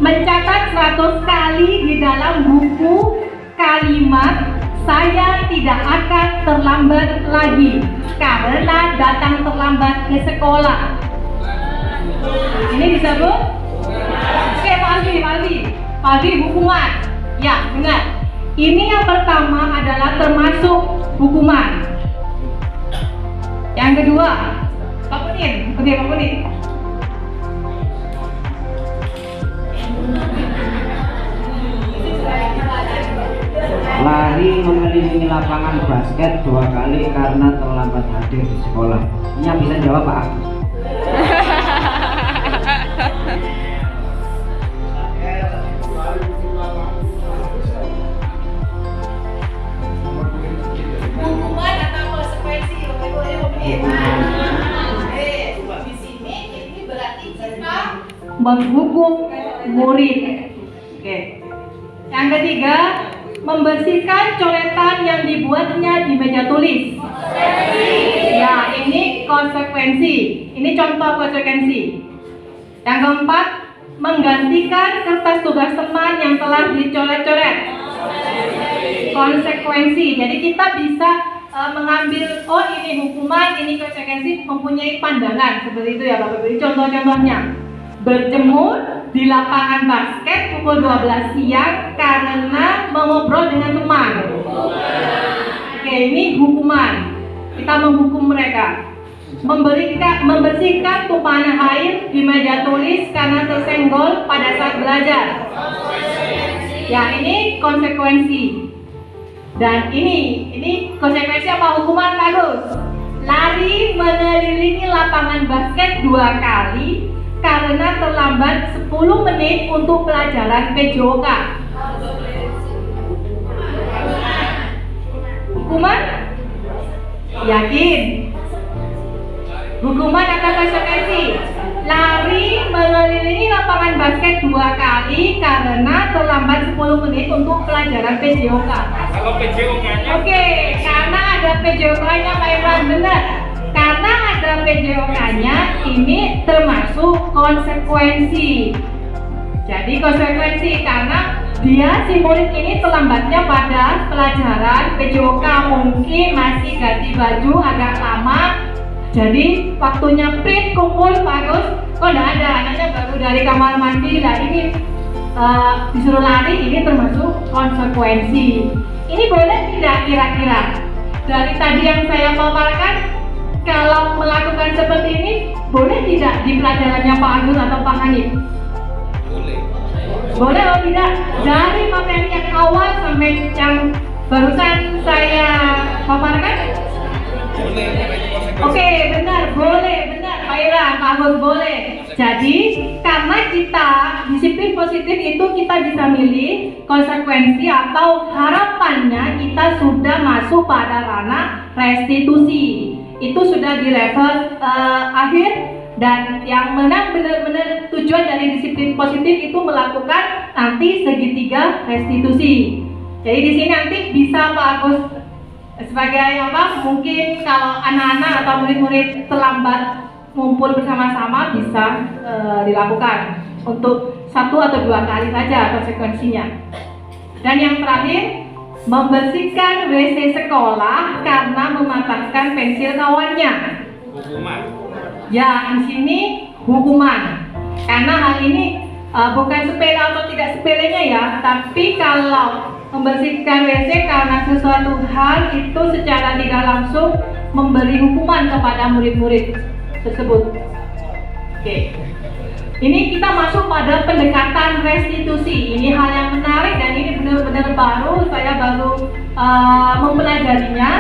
Mencatat 100 kali di dalam buku kalimat "Saya tidak akan terlambat lagi karena datang terlambat ke sekolah". Ini disebut? Oke, Pak Aldi, hukuman. Ya, benar. Ini yang pertama adalah termasuk hukuman. Yang kedua, Pak Punin. Oke, Pak Punin. Lari mengelilingi lapangan basket 2 kali karena terlambat hadir di sekolah. Ini yang bisa jawab Pak Agus. menghukum murid. Oke. Yang ketiga, membersihkan coretan yang dibuatnya di meja tulis. Ya, ini konsekuensi. Ini contoh konsekuensi. Yang keempat, menggantikan kertas tugas teman yang telah dicoret-coret. Konsekuensi. Jadi kita bisa mengambil, oh ini hukuman, ini konsekuensi, mempunyai pandangan seperti itu ya Bapak Ibu. Contoh-contohnya, berjemur di lapangan basket pukul 12 siang karena mengobrol dengan teman. Oke, ini hukuman. Kita menghukum mereka. Membersihkan tumpahan air di meja tulis karena tersenggol pada saat belajar. Ya, ini konsekuensi. Dan ini konsekuensi apa hukuman bagus? Lari mengelilingi lapangan basket 2 kali karena terlambat 10 menit untuk pelajaran PJOK. Hukuman? Yakin? Hukuman atau konsekuensi? Lari mengelilingi lapangan basket 2 kali karena terlambat 10 menit untuk pelajaran PJOK. Kalau PJOK-nya? Oke, karena ada PJOK-nya Pak Irwan, benar. Karena ada PJOK-nya, ini termasuk konsekuensi. Jadi konsekuensi karena dia si murid ini terlambatnya pada pelajaran PJOK, mungkin masih ganti baju agak lama. Jadi waktunya print kumpul bagus, kok enggak ada, anaknya baru dari kamar mandi lah, ini disuruh lari, ini termasuk konsekuensi. Ini boleh tidak kira-kira? Dari tadi yang saya paparkan, kalau melakukan seperti ini, boleh tidak di pelajarannya Pak Agus atau Pak Hanif? Boleh. Boleh atau tidak? Dari materi yang awal sampai yang barusan saya paparkan? Boleh. Oke, benar, boleh, benar, Pak Ira, Pak Agus boleh. Jadi, karena kita disiplin positif itu kita bisa milih konsekuensi atau harapannya kita sudah masuk pada ranah restitusi. Itu sudah di level akhir, dan yang menang benar-benar tujuan dari disiplin positif itu melakukan nanti segitiga restitusi. Jadi di sini nanti bisa Pak Agus sebagai apa, mungkin kalau anak-anak atau murid-murid terlambat ngumpul bersama-sama bisa dilakukan untuk 1 atau 2 kali saja konsekuensinya. Dan yang terakhir, membersihkan WC sekolah karena mematahkan pensil kawannya. Hukuman. Ya, di sini hukuman. Karena hal ini bukan sepele atau tidak sepelenya ya, tapi kalau membersihkan WC karena sesuatu hal itu secara tidak langsung memberi hukuman kepada murid-murid tersebut. Oke. Ini kita masuk pada pendekatan restitusi. Ini hal yang menarik dan ini benar-benar baru, saya baru mempelajarinya.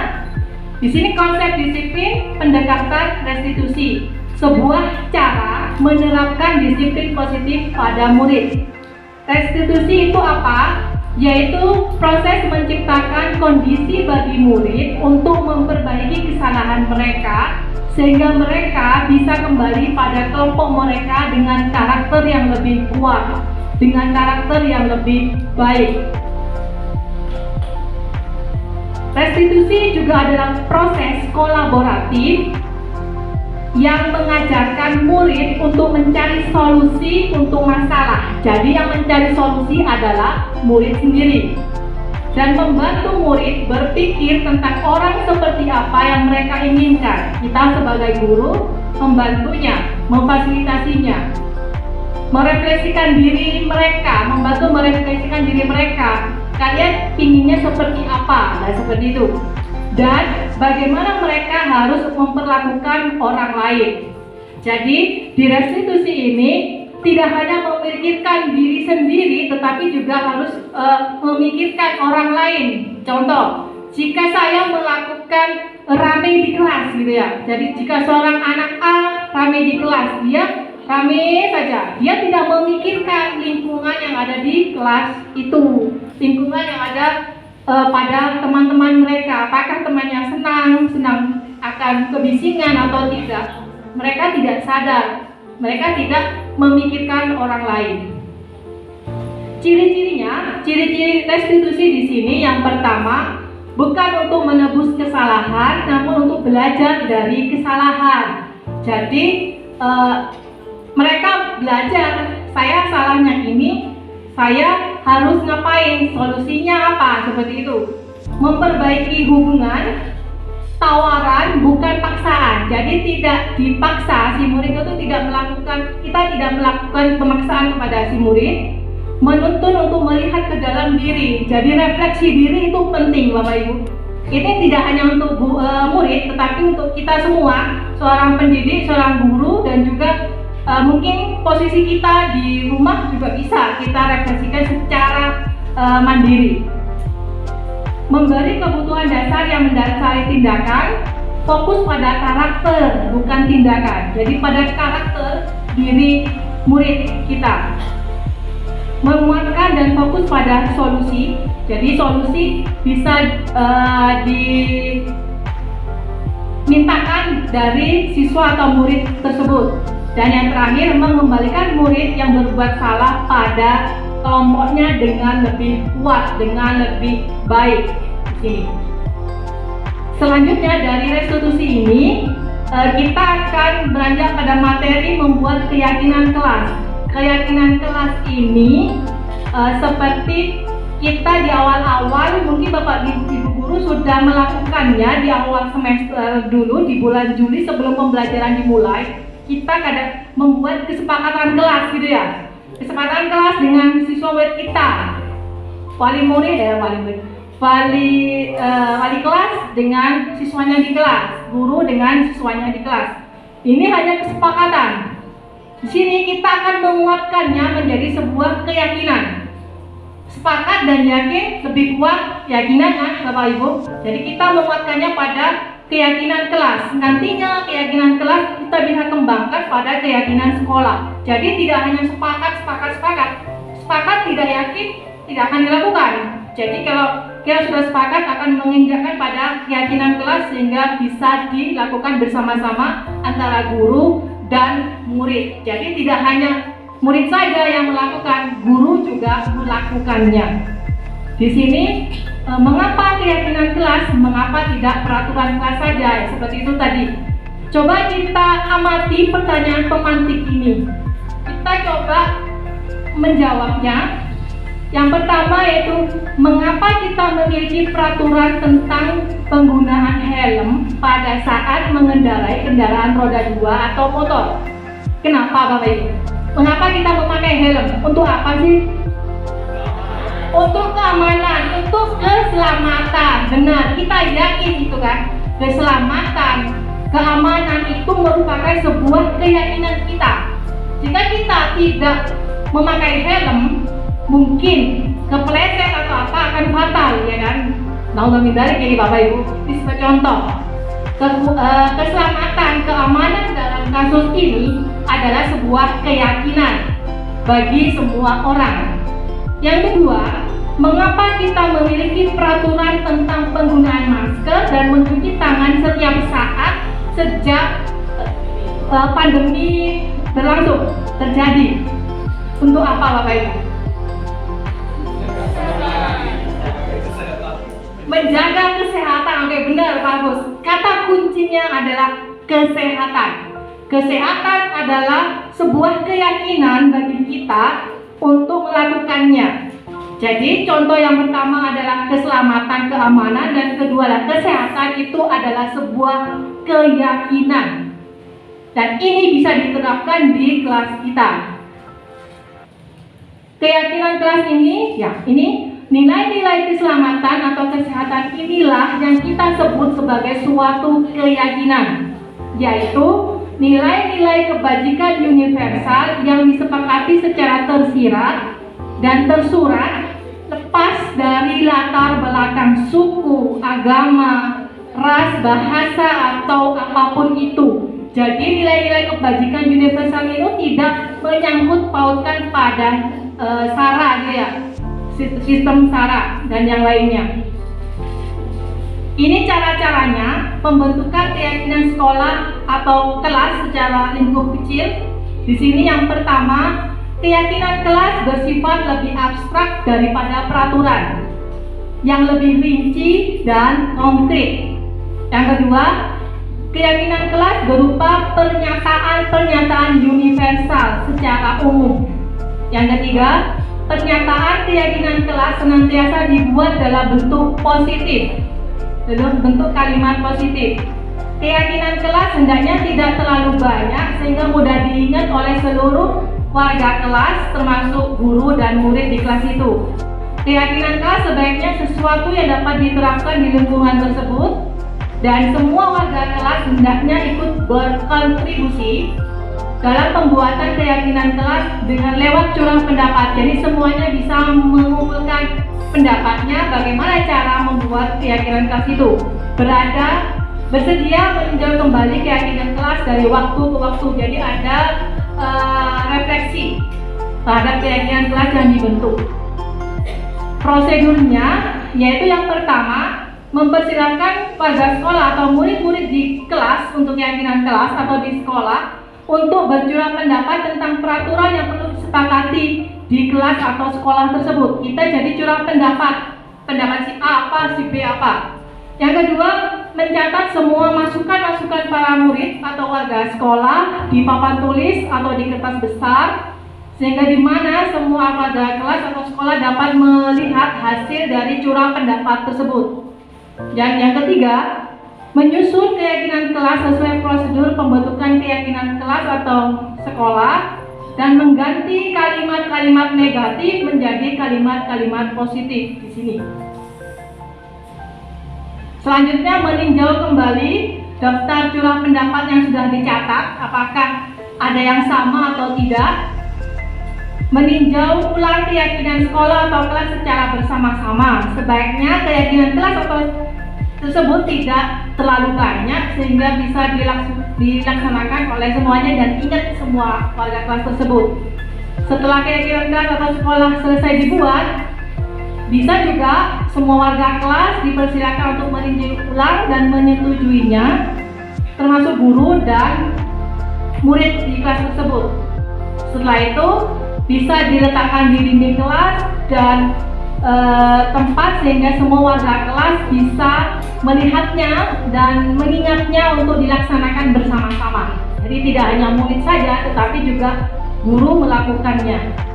Di sini konsep disiplin pendekatan restitusi, sebuah cara menerapkan disiplin positif pada murid. Restitusi itu apa? Yaitu proses menciptakan kondisi bagi murid untuk memperbaiki kesalahan mereka sehingga mereka bisa kembali pada kelompok mereka dengan karakter yang lebih kuat, dengan karakter yang lebih baik. Restitusi juga adalah proses kolaboratif yang mengajarkan murid untuk mencari solusi untuk masalah. Jadi yang mencari solusi adalah murid sendiri dan membantu murid berpikir tentang orang seperti apa yang mereka inginkan. Kita sebagai guru membantunya, memfasilitasinya, merefleksikan diri mereka, membantu merefleksikan diri mereka. Kalian inginnya seperti apa? Nah, seperti itu. Dan bagaimana mereka harus memperlakukan orang lain. Jadi di restitusi ini tidak hanya memikirkan diri sendiri, tetapi juga harus memikirkan orang lain. Contoh, jika saya melakukan rame di kelas gitu ya. Jadi jika seorang anak A rame di kelas, dia rame saja. Dia tidak memikirkan lingkungan yang ada di kelas itu, lingkungan yang ada pada teman-teman mereka, apakah temannya senang akan kebisingan atau tidak. Mereka tidak sadar, mereka tidak memikirkan orang lain. Ciri-cirinya, ciri-ciri restitusi di sini yang pertama, bukan untuk menebus kesalahan, namun untuk belajar dari kesalahan. Jadi mereka belajar, saya salahnya ini, saya harus ngapain, solusinya apa, seperti itu. Memperbaiki hubungan, tawaran bukan paksaan. Jadi tidak dipaksa, si murid itu kita tidak melakukan pemaksaan kepada si murid. Menuntun untuk melihat ke dalam diri. Jadi refleksi diri itu penting, Bapak Ibu. Ini tidak hanya untuk murid, tetapi untuk kita semua, seorang pendidik, seorang guru, dan juga mungkin posisi kita di rumah juga bisa kita refleksikan secara mandiri. Memberi kebutuhan dasar yang mendasari tindakan, fokus pada karakter, bukan tindakan. Jadi pada karakter diri murid kita. Menguatkan dan fokus pada solusi. Jadi solusi bisa dimintakan dari siswa atau murid tersebut. Dan yang terakhir, mengembalikan murid yang berbuat salah pada kelompoknya dengan lebih kuat, dengan lebih baik. Di sini. Selanjutnya dari restitusi ini, kita akan beranjak pada materi membuat keyakinan kelas. Keyakinan kelas ini seperti kita di awal-awal, mungkin Bapak Ibu Guru sudah melakukannya di awal semester dulu, di bulan Juli sebelum pembelajaran dimulai. Kita kadang membuat kesepakatan kelas gitu ya. Kesepakatan kelas dengan siswa murid kita. Wali kelas dengan siswanya di kelas, guru dengan siswanya di kelas. Ini hanya kesepakatan. Di sini kita akan menguatkannya menjadi sebuah keyakinan. Sepakat dan yakin lebih kuat keyakinannya, Bapak Ibu. Jadi kita menguatkannya pada keyakinan kelas. Nantinya keyakinan kelas kita bisa kembangkan pada keyakinan sekolah. Jadi tidak hanya sepakat. Sepakat tidak yakin tidak akan dilakukan. Jadi kalau kita sudah sepakat akan menginjakkan pada keyakinan kelas sehingga bisa dilakukan bersama-sama antara guru dan murid. Jadi tidak hanya murid saja yang melakukan, guru juga melakukannya. Di sini mengapa keyakinan kelas, mengapa tidak peraturan kelas saja, seperti itu tadi. Coba kita amati pertanyaan pemantik ini. Kita coba menjawabnya. Yang pertama yaitu mengapa kita memiliki peraturan tentang penggunaan helm pada saat mengendarai kendaraan roda 2 atau motor. Kenapa Bapak Ibu? Mengapa kita memakai helm? Untuk apa sih? Untuk keamanan, untuk keselamatan. Benar, kita yakin itu kan. Keselamatan, keamanan itu merupakan sebuah keyakinan kita. Jika kita tidak memakai helm, mungkin kepleset atau apa akan fatal, ya kan? Naudzubillah dari kayak Bapak Ibu. Ini sebagai contoh. Keselamatan, keamanan dalam kasus ini adalah sebuah keyakinan bagi semua orang. Yang kedua, mengapa kita memiliki peraturan tentang penggunaan masker dan mencuci tangan setiap saat sejak pandemi berlangsung terjadi? Untuk apa Bapak Ibu? Menjaga kesehatan. Oke, benar Pak Agus. Kata kuncinya adalah kesehatan. Kesehatan adalah sebuah keyakinan bagi kita untuk melakukannya. Jadi contoh yang pertama adalah keselamatan, keamanan, dan kedua adalah kesehatan. Itu adalah sebuah keyakinan. Dan ini bisa diterapkan di kelas kita. Keyakinan kelas ini, ya ini nilai-nilai keselamatan atau kesehatan inilah yang kita sebut sebagai suatu keyakinan, yaitu nilai-nilai kebajikan universal yang disepakati secara tersirat dan tersurat lepas dari latar belakang suku, agama, ras, bahasa, atau apapun itu. Jadi nilai-nilai kebajikan universal itu tidak menyangkut pautkan pada SARA gitu ya, sistem SARA dan yang lainnya. Ini cara-caranya pembentukan keyakinan sekolah atau kelas secara lingkup kecil Di sini yang pertama, keyakinan kelas bersifat lebih abstrak daripada peraturan yang lebih rinci dan konkret. Yang kedua, keyakinan kelas berupa pernyataan-pernyataan universal secara umum. Yang ketiga, pernyataan keyakinan kelas senantiasa dibuat dalam bentuk positif, dalam bentuk kalimat positif. Keyakinan kelas hendaknya tidak terlalu banyak sehingga mudah diingat oleh seluruh warga kelas, termasuk guru dan murid di kelas itu. Keyakinan kelas sebaiknya sesuatu yang dapat diterapkan di lingkungan tersebut, dan semua warga kelas hendaknya ikut berkontribusi dalam pembuatan keyakinan kelas dengan lewat curang pendapat. Jadi semuanya bisa mengumpulkan pendapatnya bagaimana cara membuat keyakinan kelas itu. Bersedia meninjau kembali keyakinan kelas dari waktu ke waktu. Jadi ada refleksi terhadap keyakinan kelas yang dibentuk. Prosedurnya yaitu yang pertama, mempersilahkan warga sekolah atau murid-murid di kelas untuk keyakinan kelas atau di sekolah untuk bercurah pendapat tentang peraturan yang perlu disepakati di kelas atau sekolah tersebut. Kita jadi curah pendapat si A apa, si B apa. Yang kedua, mencatat semua masukan-masukan para murid atau warga sekolah di papan tulis atau di kertas besar, sehingga di mana semua warga kelas atau sekolah dapat melihat hasil dari curah pendapat tersebut. Dan yang ketiga, menyusun keyakinan kelas sesuai prosedur pembentukan keyakinan kelas atau sekolah dan mengganti kalimat-kalimat negatif menjadi kalimat-kalimat positif di sini. Selanjutnya, meninjau kembali daftar curah pendapat yang sudah dicatat, apakah ada yang sama atau tidak. Meninjau ulang keyakinan sekolah atau kelas secara bersama-sama. Sebaiknya keyakinan kelas atau tersebut tidak terlalu banyak sehingga bisa dilaksanakan oleh semuanya dan ingat semua warga kelas tersebut. Setelah keyakinan kelas atau sekolah selesai dibuat, bisa juga semua warga kelas dipersilakan untuk meninjau ulang dan menyetujuinya, termasuk guru dan murid di kelas tersebut. Setelah itu bisa diletakkan di dinding kelas dan tempat sehingga semua warga kelas bisa melihatnya dan mengingatnya untuk dilaksanakan bersama-sama. Jadi tidak hanya murid saja, tetapi juga guru melakukannya.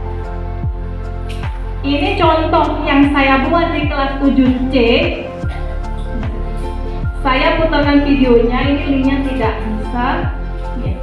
Ini contoh yang saya buat di kelas 7C. Saya putarkan videonya, ini linknya tidak bisa. Ya.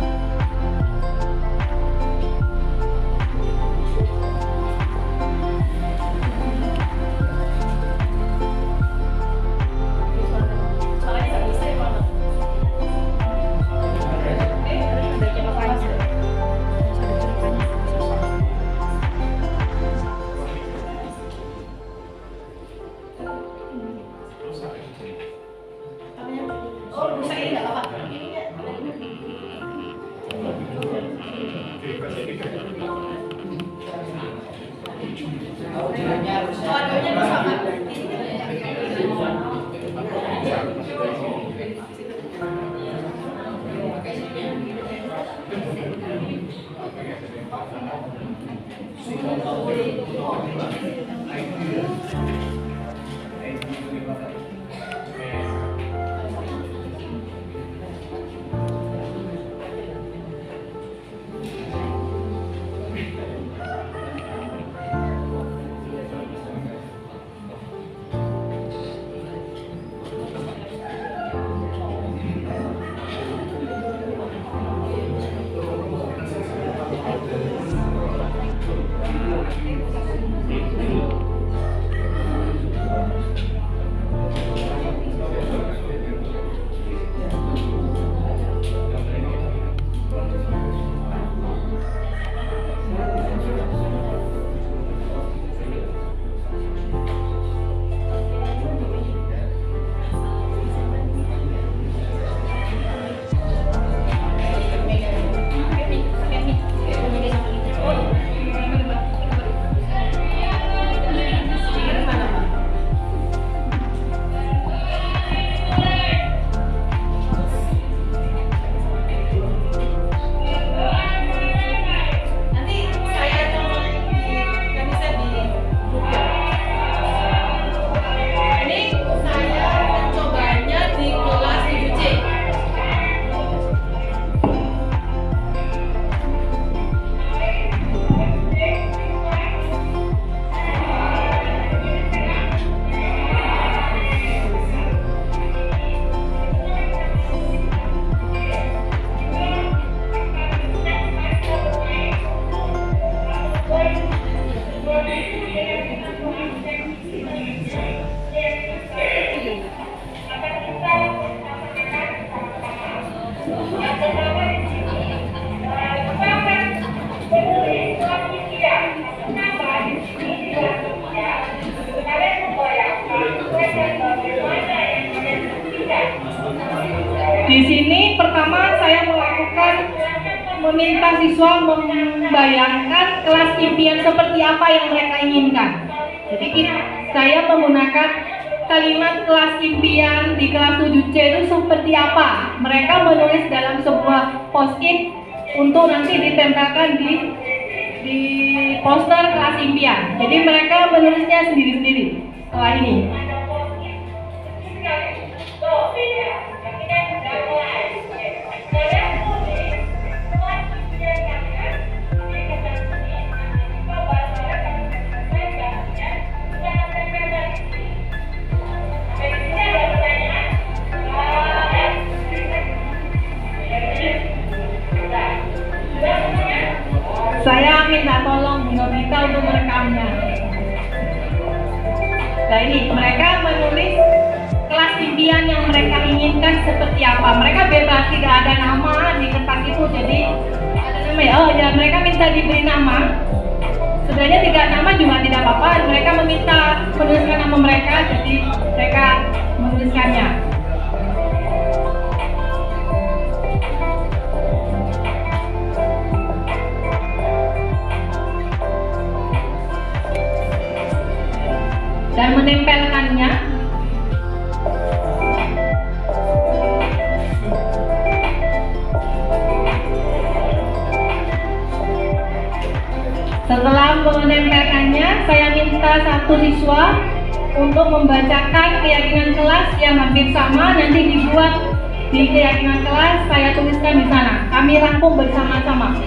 Di sini pertama saya meminta siswa membayangkan kelas impian seperti apa yang mereka inginkan. Jadi saya menggunakan kalimat kelas impian di kelas 7C itu seperti apa. Mereka menulis dalam sebuah post-it untuk nanti ditempelkan di poster kelas impian. Jadi mereka menulisnya sendiri-sendiri setelah ini. Saya minta tolong Bu Novita untuk merekamnya. Nah ini, mereka menulis kelas impian yang mereka inginkan seperti apa. Mereka bebas, tidak ada nama di kertas itu. Jadi ada nama ya, oh ya mereka minta diberi nama. Sebenarnya tidak nama juga tidak apa-apa. Mereka meminta menuliskan nama mereka, jadi mereka menuliskannya. Dan menempelkannya setelah menempelkannya, saya minta satu siswa untuk membacakan keyakinan kelas yang hampir sama, nanti dibuat di keyakinan kelas, saya tuliskan di sana. Kami rangkum bersama-sama.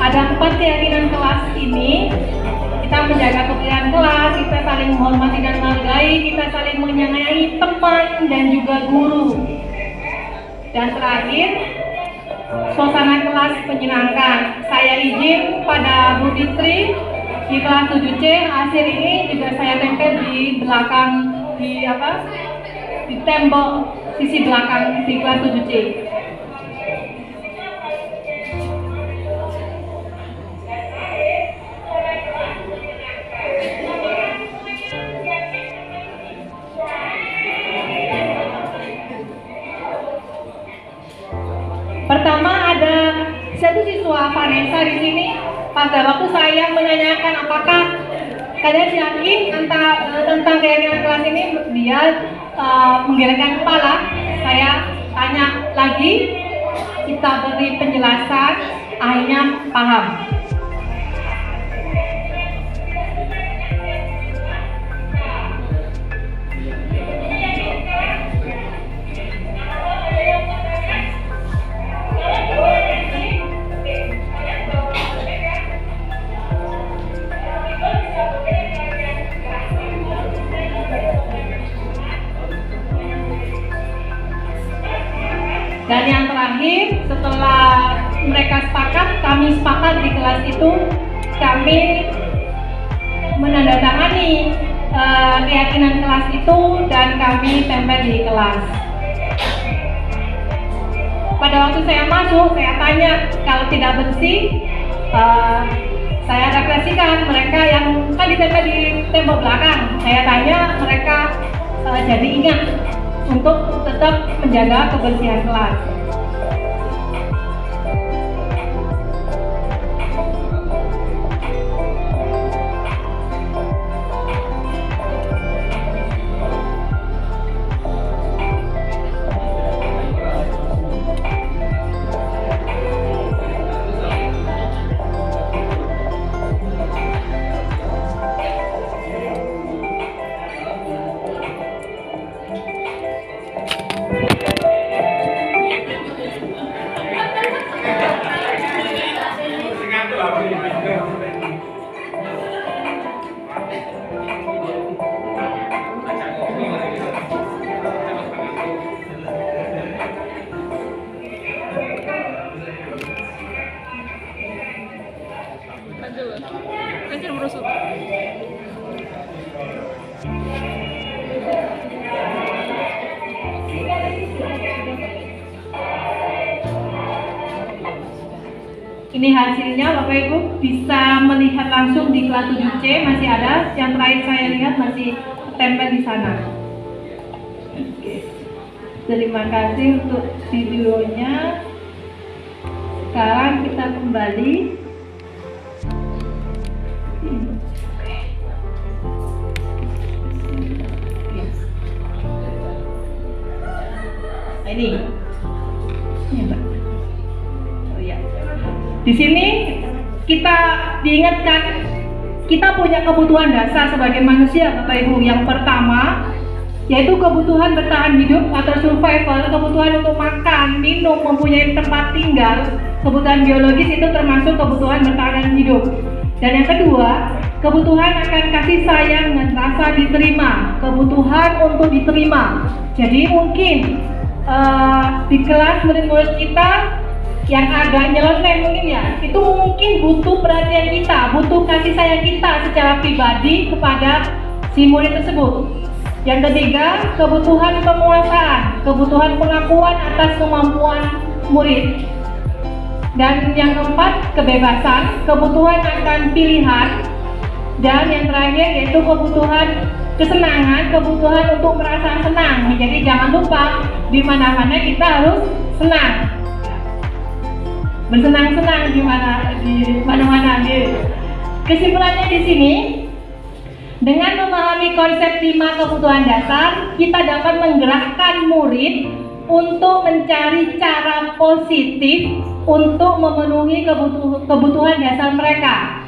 Ada 4 keyakinan kelas ini. Kita menjaga kebersihan kelas, kita saling menghormati dan menghargai, kita saling menyayangi teman dan juga guru. Dan terakhir, suasana kelas menyenangkan. Saya izin pada Bu Fitri di kelas 7C, hasil ini juga saya tempel di belakang di tembok sisi belakang di kelas 7C. Pertama ada satu siswa Vanessa di sini. Pada waktu saya menanyakan apakah kalian yakin tentang keyakinan kelas ini dia menggelengkan kepala? Saya tanya lagi, kita beri penjelasan, akhirnya paham. Dan yang terakhir, setelah mereka sepakat, kami sepakat di kelas itu, kami menandatangani keyakinan kelas itu dan kami tempel di kelas. Pada waktu saya masuk, saya tanya, kalau tidak bersih, saya refleksikan mereka yang kan ditempel di tembok belakang. Saya tanya mereka jadi ingat untuk tetap menjaga kebersihan kelas. Kancil merusut. Ini hasilnya, Bapak Ibu bisa melihat langsung di kelas 7C, masih ada. Yang terakhir saya lihat masih tempel di sana. Oke. Terima kasih untuk videonya. Sekarang kita kembali. Ini Mbak. Oh ya. Di sini kita diingatkan kita punya kebutuhan dasar sebagai manusia, Bapak Ibu. Yang pertama yaitu kebutuhan bertahan hidup atau survival, kebutuhan untuk makan, minum, mempunyai tempat tinggal. Kebutuhan biologis itu termasuk kebutuhan bertahan hidup. Dan yang kedua, kebutuhan akan kasih sayang dan rasa diterima, kebutuhan untuk diterima. Jadi mungkin di kelas murid-murid kita yang agak nyeleneh mungkin ya, itu mungkin butuh perhatian kita, butuh kasih sayang kita secara pribadi kepada si murid tersebut. Yang ketiga, kebutuhan penguasaan, kebutuhan pengakuan atas kemampuan murid. Dan yang keempat, kebebasan, kebutuhan akan pilihan. Dan yang terakhir yaitu kebutuhan kesenangan, kebutuhan untuk merasa senang. Jadi jangan lupa di mana-mana kita harus senang, bersenang-senang di mana-mana. Kesimpulannya di sini, dengan memahami konsep 5 kebutuhan dasar, kita dapat menggerakkan murid untuk mencari cara positif untuk memenuhi kebutuhan dasar mereka.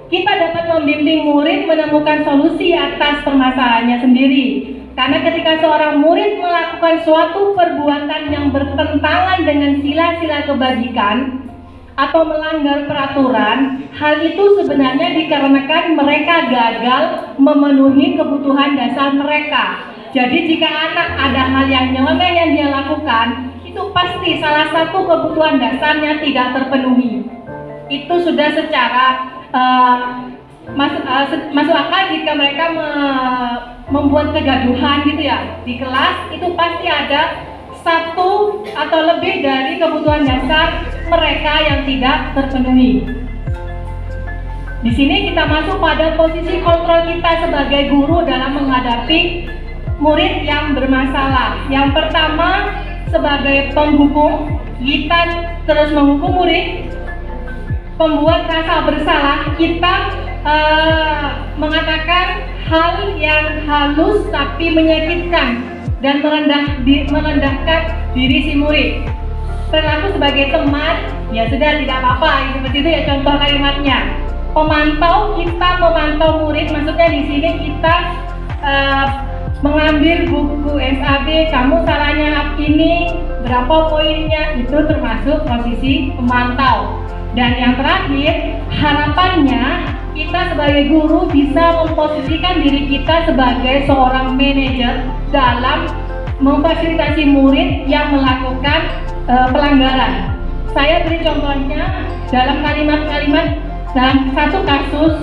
Kita dapat membimbing murid menemukan solusi atas permasalahannya sendiri. Karena ketika seorang murid melakukan suatu perbuatan yang bertentangan dengan sila-sila kebajikan atau melanggar peraturan, hal itu sebenarnya dikarenakan mereka gagal memenuhi kebutuhan dasar mereka. Jadi jika anak ada hal yang nyeleneh yang dia lakukan, itu pasti salah satu kebutuhan dasarnya tidak terpenuhi. Itu sudah secara masuk akal jika mereka membuat kegaduhan gitu ya di kelas. Itu pasti ada satu atau lebih dari kebutuhan dasar mereka yang tidak terpenuhi. Di sini kita masuk pada posisi kontrol kita sebagai guru dalam menghadapi murid yang bermasalah. Yang pertama, sebagai penghukum, kita terus menghukum murid. Pembuat rasa bersalah, kita mengatakan hal yang halus tapi menyakitkan dan merendahkan diri si murid. Perilaku sebagai teman, ya sudah tidak apa-apa, seperti itu ya contoh kalimatnya. Kita memantau murid, maksudnya di sini kita mengambil buku SAB, kamu salahnya ini, berapa poinnya, itu termasuk posisi pemantau. Dan yang terakhir, harapannya kita sebagai guru bisa memposisikan diri kita sebagai seorang manajer dalam memfasilitasi murid yang melakukan pelanggaran. Saya beri contohnya dalam kalimat-kalimat dalam satu kasus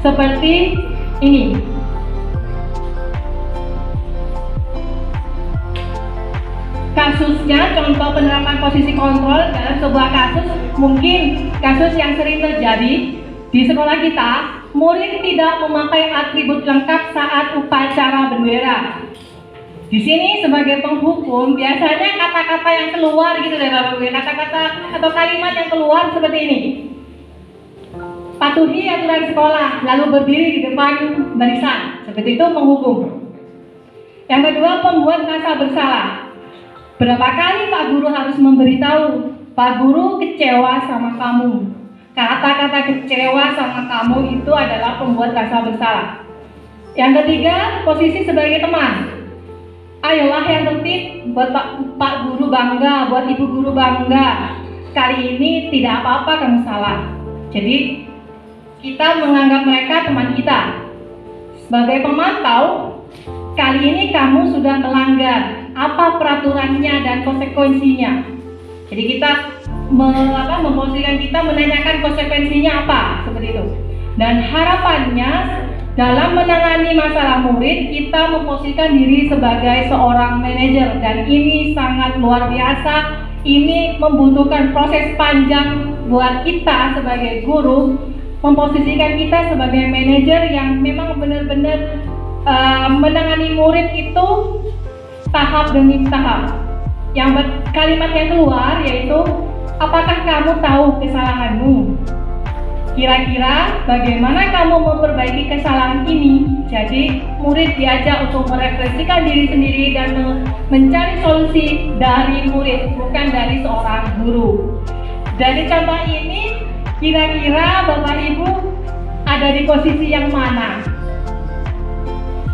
seperti ini. Kasusnya, contoh penerapan posisi kontrol dalam sebuah kasus, mungkin kasus yang sering terjadi di sekolah kita, murid tidak memakai atribut lengkap saat upacara bendera. Di sini sebagai penghukum, biasanya kata-kata yang keluar gitu deh Bapak Ibu, kata-kata atau kalimat yang keluar seperti ini. Patuhi aturan sekolah, lalu berdiri di depan barisan, seperti itu menghukum. Yang kedua, pembuat rasa bersalah. Berapa kali Pak Guru harus memberitahu, Pak Guru kecewa sama kamu. Kata-kata kecewa sama kamu itu adalah pembuat rasa bersalah. Yang ketiga, posisi sebagai teman. Ayolah yang tertib, buat Pak Guru bangga, buat Ibu Guru bangga. Kali ini tidak apa-apa kamu salah. Jadi kita menganggap mereka teman kita. Sebagai pemantau, kali ini kamu sudah melanggar. Apa peraturannya dan konsekuensinya? Jadi kita memposisikan kita menanyakan konsekuensinya apa, seperti itu. Dan harapannya dalam menangani masalah murid, kita memposisikan diri sebagai seorang manajer, dan ini sangat luar biasa. Ini membutuhkan proses panjang buat kita sebagai guru, memposisikan kita sebagai manajer yang memang benar-benar menangani murid itu tahap demi tahap. Yang kalimat yang keluar yaitu, apakah kamu tahu kesalahanmu? Kira-kira bagaimana kamu memperbaiki kesalahan ini? Jadi murid diajak untuk merefleksikan diri sendiri dan mencari solusi dari murid, bukan dari seorang guru. Dari contoh ini, kira-kira Bapak Ibu ada di posisi yang mana?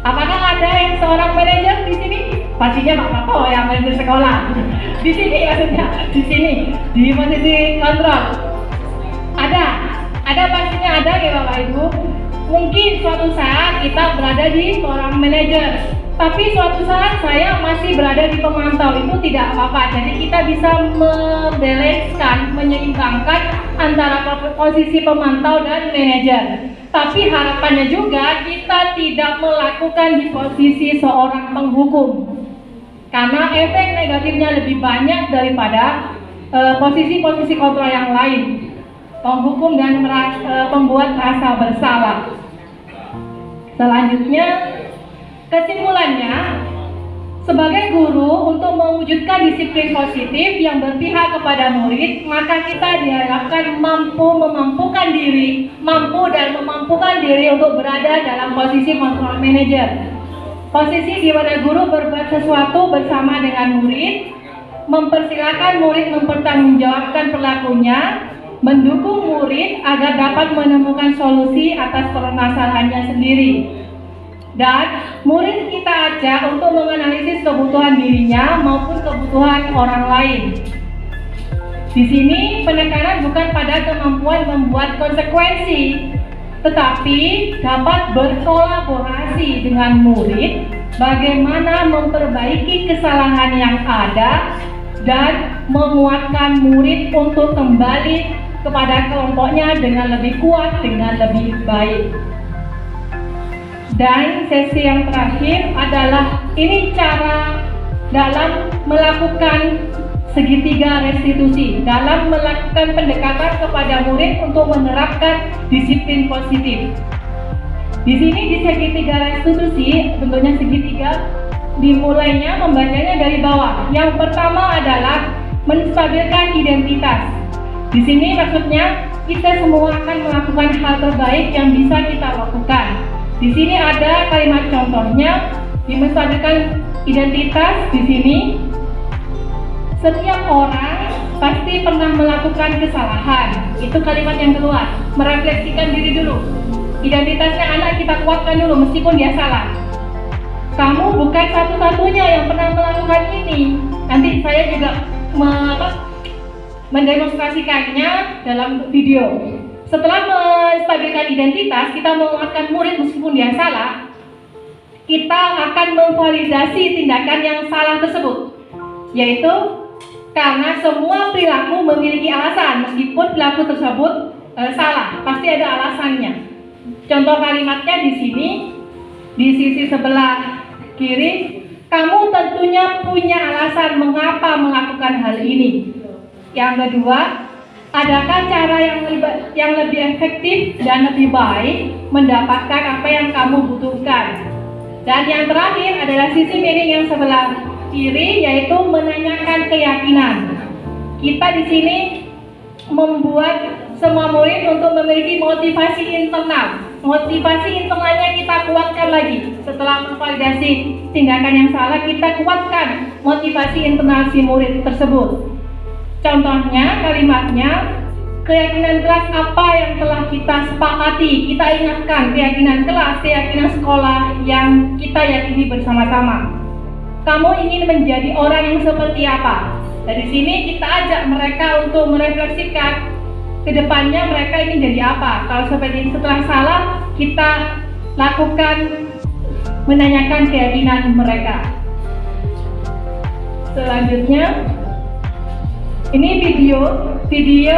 Apakah ada yang seorang manajer di sini? Pastinya Pak Papo yang manajer sekolah. Di sini maksudnya, di sini di posisi kontrol. Ada pastinya ada ya Bapak Ibu. Mungkin suatu saat kita berada di seorang manajer, tapi suatu saat saya masih berada di pemantau, itu tidak apa-apa. Jadi kita bisa membalanskan, menyeimbangkan antara posisi pemantau dan manajer. Tapi harapannya juga kita tidak melakukan di posisi seorang penghukum, karena efek negatifnya lebih banyak daripada posisi-posisi kontrol yang lain, penghukum dan pembuat rasa bersalah. Selanjutnya, kesimpulannya, sebagai guru untuk mewujudkan disiplin positif yang berpihak kepada murid, maka kita diharapkan mampu memampukan diri untuk berada dalam posisi kontrol manager. Posisi di mana guru berbuat sesuatu bersama dengan murid, mempersilakan murid mempertanggungjawabkan perilakunya, mendukung murid agar dapat menemukan solusi atas permasalahannya sendiri. Dan murid kita ajak untuk menganalisis kebutuhan dirinya maupun kebutuhan orang lain. Di sini penekanan bukan pada kemampuan membuat konsekuensi, tetapi dapat berkolaborasi dengan murid bagaimana memperbaiki kesalahan yang ada dan menguatkan murid untuk kembali kepada kelompoknya dengan lebih kuat, dengan lebih baik. Dan sesi yang terakhir adalah ini cara dalam melakukan segitiga restitusi, dalam melakukan pendekatan kepada murid untuk menerapkan disiplin positif. Di sini di segitiga restitusi, bentuknya segitiga, dimulainya membacanya dari bawah. Yang pertama adalah menstabilkan identitas. Di sini maksudnya kita semua akan melakukan hal terbaik yang bisa kita lakukan. Di sini ada kalimat contohnya, dimenstabilkan identitas di sini. Setiap orang pasti pernah melakukan kesalahan. Itu kalimat yang keluar. Merefleksikan diri dulu. Identitasnya anak kita kuatkan dulu meskipun dia salah. Kamu bukan satu-satunya yang pernah melakukan ini. Nanti saya juga mendemonstrasikannya dalam video. Setelah menstabilkan identitas, kita menguatkan murid meskipun dia salah. Kita akan memvalidasi tindakan yang salah tersebut, yaitu karena semua perilaku memiliki alasan meskipun perilaku tersebut salah, pasti ada alasannya. Contoh kalimatnya di sini, di sisi sebelah kiri, kamu tentunya punya alasan mengapa melakukan hal ini. Yang kedua, adakah cara yang lebih efektif dan lebih baik mendapatkan apa yang kamu butuhkan? Dan yang terakhir adalah sisi miring yang sebelah kiri, yaitu menanyakan keyakinan. Kita di sini membuat semua murid untuk memiliki motivasi internal. Motivasi internalnya kita kuatkan lagi. Setelah memvalidasi tindakan yang salah, kita kuatkan motivasi internal si murid tersebut. Contohnya, kalimatnya, keyakinan kelas apa yang telah kita sepakati. Kita ingatkan keyakinan kelas, keyakinan sekolah yang kita yakini bersama-sama. Kamu ingin menjadi orang yang seperti apa? Dari sini kita ajak mereka untuk merefleksikan kedepannya mereka ingin jadi apa. Kalau seperti setelah salah, kita lakukan menanyakan keyakinan mereka. Selanjutnya, ini video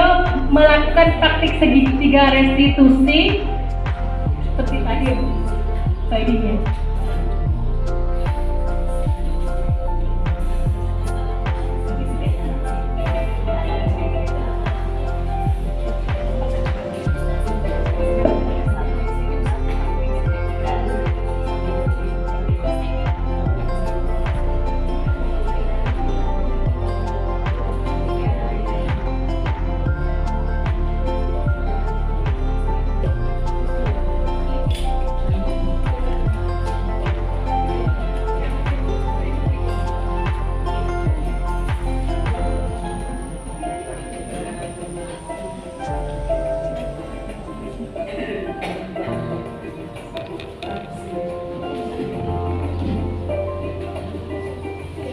melakukan praktik segitiga restitusi seperti tadi slide-nya.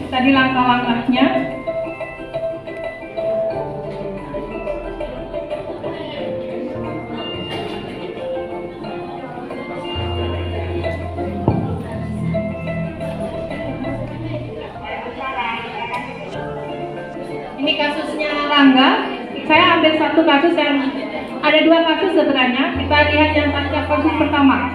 Tadi langkah-langkahnya. Ini kasusnya Rangga. Saya ambil satu kasus yang ada dua kasus sebenarnya. Kita lihat yang kasus pertama.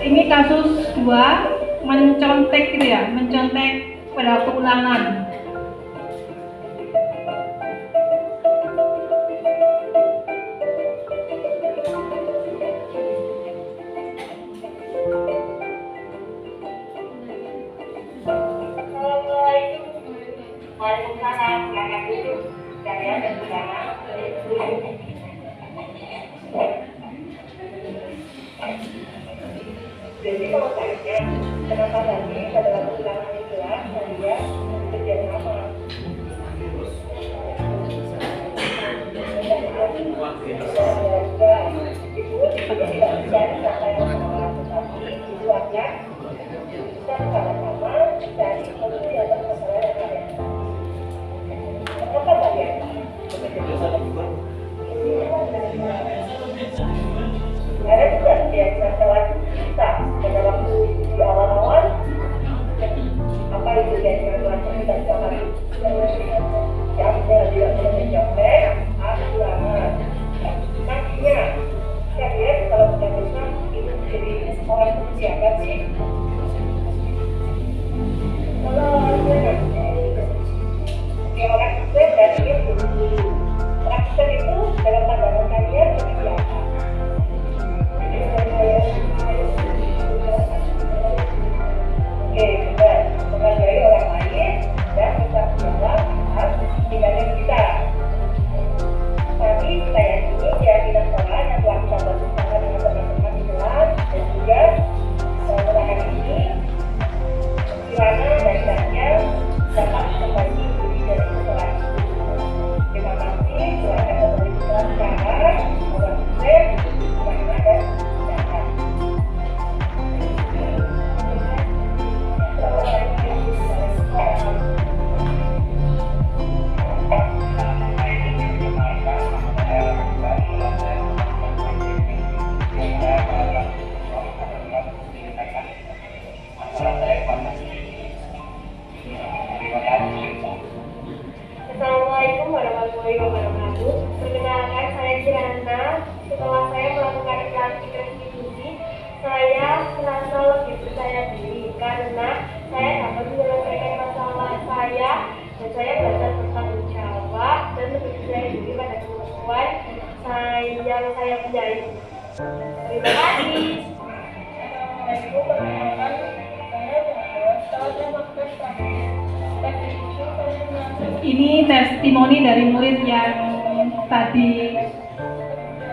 Ini kasus 2 mencontek gitu ya, mencontek pada keulangan. Kenapa tadi pada waktu ulangan kelas saya bekerja sama. Ibu tidak mencari kata yang salah, tetapi tujuannya kita sama-sama mencari solusi atas masalah yang ada. Kenapa kalian? Ada juga yang masalah kita pada waktu di awal-awal apa itu yang masalah kita sama yang tidak boleh menjawab harus banget maksudnya kalian kalau sudah bisa itu jadi orang seperti apa sih kalau di orang sukses dan dia dulu orang sukses itu dalam pandangan kalian seperti apa? Oke, benar. Menghargai orang lain dan bisa menjawab atas tinggalnya kita. Tapi saya yakini keyakinan sekolah yang telah kita bangun bersama dengan teman-teman di kelas dan juga pada hari ini kirana dan saya dapat berbagi diri dari sekolah itu. Terima kasih. Silakan kembali ke sekarang. Semoga sukses, semangat dan sehat. Assalamualaikum warahmatullahi wabarakatuh. Perkenalkan, saya Kirana. Setelah saya melakukan praktik restitusi, saya merasa lebih percaya diri karena saya dapat menyelesaikan masalah saya dan saya belajar bertanggung jawab dan lebih percaya diri pada kemampuan yang saya punyai. Terima kasih. Assalamualaikum warahmatullahi wabarakatuh. Ini testimoni dari murid yang tadi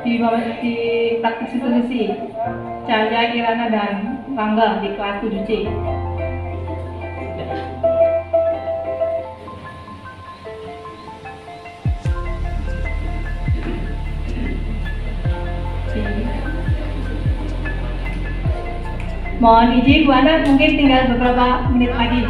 di praktik restitusi Cahaya, Kirana, dan Rangga di kelas 7C. Mohon izin Bu Ana, mungkin tinggal beberapa menit lagi.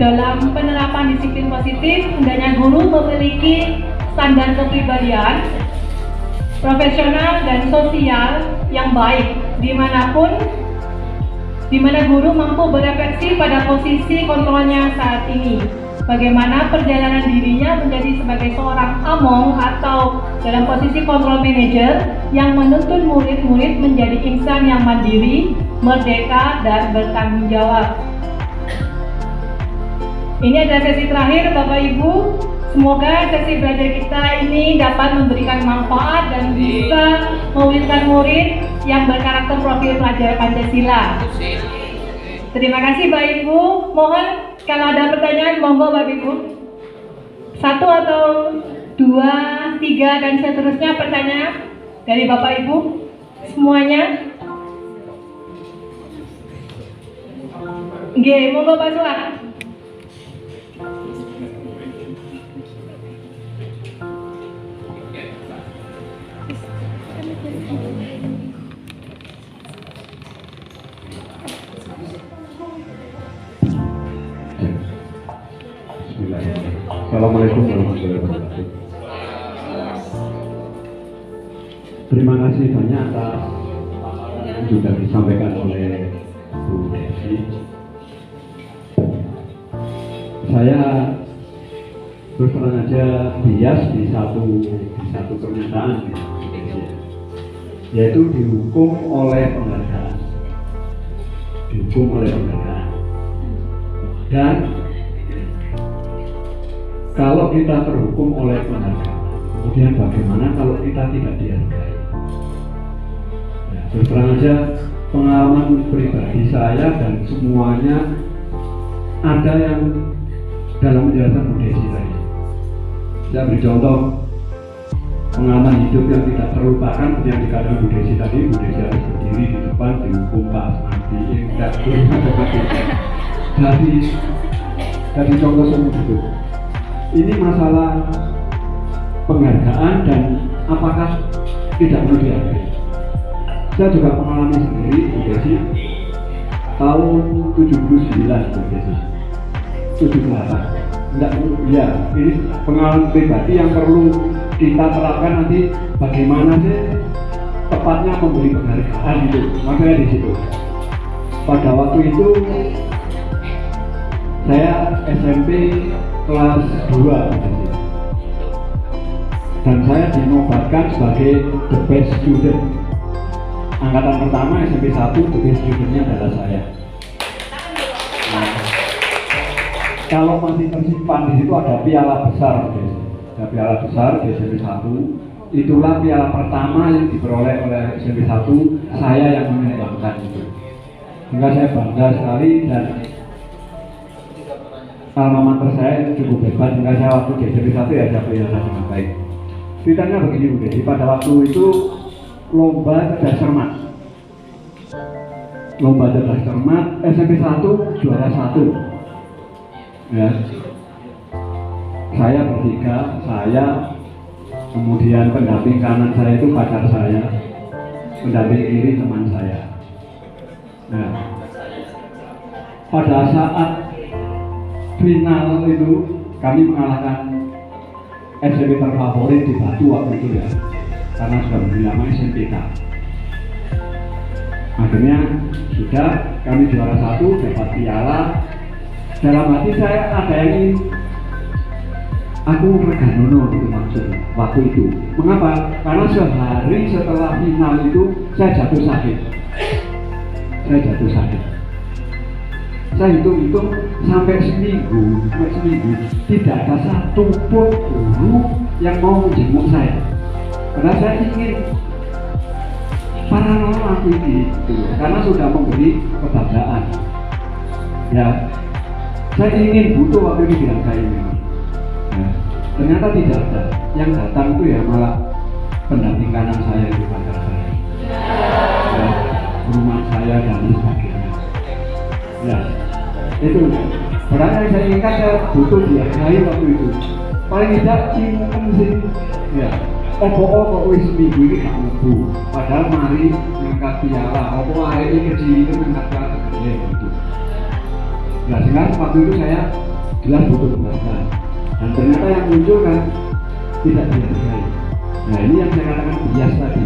Dalam penerapan disiplin positif, hendaknya guru memiliki standar kepribadian, profesional dan sosial yang baik, dimanapun, di mana guru mampu berefleksi pada posisi kontrolnya saat ini. Bagaimana perjalanan dirinya menjadi sebagai seorang among atau dalam posisi kontrol manager yang menuntun murid-murid menjadi insan yang mandiri, merdeka, dan bertanggung jawab. Ini adalah sesi terakhir Bapak Ibu. Semoga sesi belajar kita ini dapat memberikan manfaat dan bisa mewujudkan murid yang berkarakter profil pelajar Pancasila. Terima kasih Bapak Ibu. Mohon kalau ada pertanyaan, monggo Bapak Ibu. 1 atau 2, 3 dan seterusnya pertanyaan dari Bapak Ibu semuanya. Nggih, monggo Pak Suat. Assalamualaikum warahmatullahi wabarakatuh. Terima kasih banyak atas yang sudah disampaikan oleh Bu Desi. Saya terus terang aja bias di satu pernyataan, yaitu dihukum oleh penghargaan. Dan kalau kita terhukum oleh penghargaan, kemudian bagaimana kalau kita tidak dihargai? Ya, terus terang aja, pengalaman pribadi saya dan semuanya ada yang dalam penjelasan Bu Desi tadi. Saya beri contoh pengalaman hidup yang tidak terlupakan yang dikatakan Bu Desi tadi. Bu Desi harus berdiri di depan dihukum Pak Asmadi, enggak jadi contoh semua hidup. Ini masalah penghargaan dan apakah tidak perlu dihargai. Saya juga mengalami sendiri Bu Desi tahun 79 Bu Desi 78. Enggak, ya ini pengalaman pribadi yang perlu kita terapkan nanti bagaimana sih tepatnya memberi penghargaan itu. Makanya di situ pada waktu itu saya SMP kelas 2 dan saya dinobatkan sebagai the best student angkatan pertama SMP 1. The best studentnya adalah saya. Kalau masih tersimpan di situ ada piala besar, ada piala besar di SMP 1. Itulah piala pertama yang diperoleh oleh SMP 1. Saya yang menyumbangkan itu. Sehingga saya bangga sekali dan alma mater saya cukup hebat. Sehingga saya waktu di SMP 1 ya saya pelihara dengan baik. Ceritanya begini Bu Desi, pada waktu itu lomba cerdas cermat. Lomba cerdas cermat SMP 1 juara 1. Ya, saya bertiga, saya kemudian pendamping kanan saya itu pacar saya, pendamping kiri teman saya. Nah, pada saat final itu kami mengalahkan SMP terfavorit di Batu waktu itu ya, karena sudah menjadi nama SMPK. Akhirnya sudah kami juara 1, dapat piala. Dalam hati saya ada yang ingin aku reganono itu maksudnya waktu itu. Mengapa? Karena sehari setelah final itu saya jatuh sakit. Saya hitung-hitung sampai seminggu tidak ada satu pun guru yang mau menjenguk saya. Karena saya ingin paranormal aku ini, karena sudah memberi kebanggaan. Ya, saya ingin butuh waktu ini dihargai memang. Nah, ternyata tidak ada. Yang datang itu ya malah pendamping kanan saya itu pacar saya, ya, rumah saya dan sebagainya. Ya, itu. Padahal yang saya inginkan saya butuh dihargai waktu itu. Paling tidak ciuman sih. Ya, opo wis minggu ini gak mlebu. Padahal mari ngangkat piala. Opo hari ini kecil itu ngangkat piala gede gitu. Nah, sehingga waktu itu saya jelas butuh penghargaan dan ternyata yang muncul kan tidak dihargai. Nah, ini yang saya katakan bias tadi.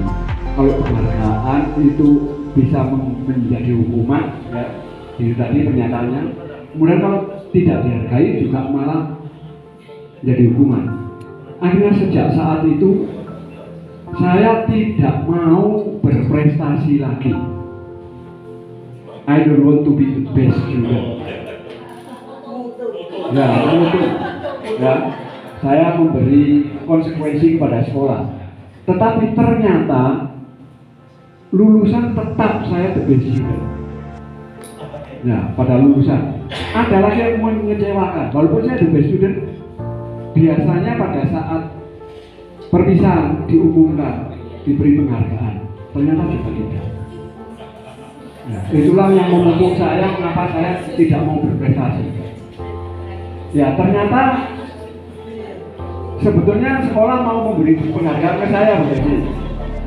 Kalau penghargaan itu bisa menjadi hukuman, ya, itu tadi pernyataannya. Kemudian kalau tidak dihargai juga malah jadi hukuman. Akhirnya sejak saat itu saya tidak mau berprestasi lagi. I don't want to be the best student. Ya, itu. Ya, saya memberi konsekuensi kepada sekolah. Tetapi ternyata lulusan tetap saya the best student. Ya, pada lulusan. Ada lagi yang mengecewakan. Walaupun saya the best student, biasanya pada saat perpisahan diumumkan, diberi penghargaan. Ternyata juga tidak. Ya, itulah yang memupuk saya mengapa saya tidak mau berprestasi. Ya, ternyata sebetulnya sekolah mau memberi penghargaan ke saya begini.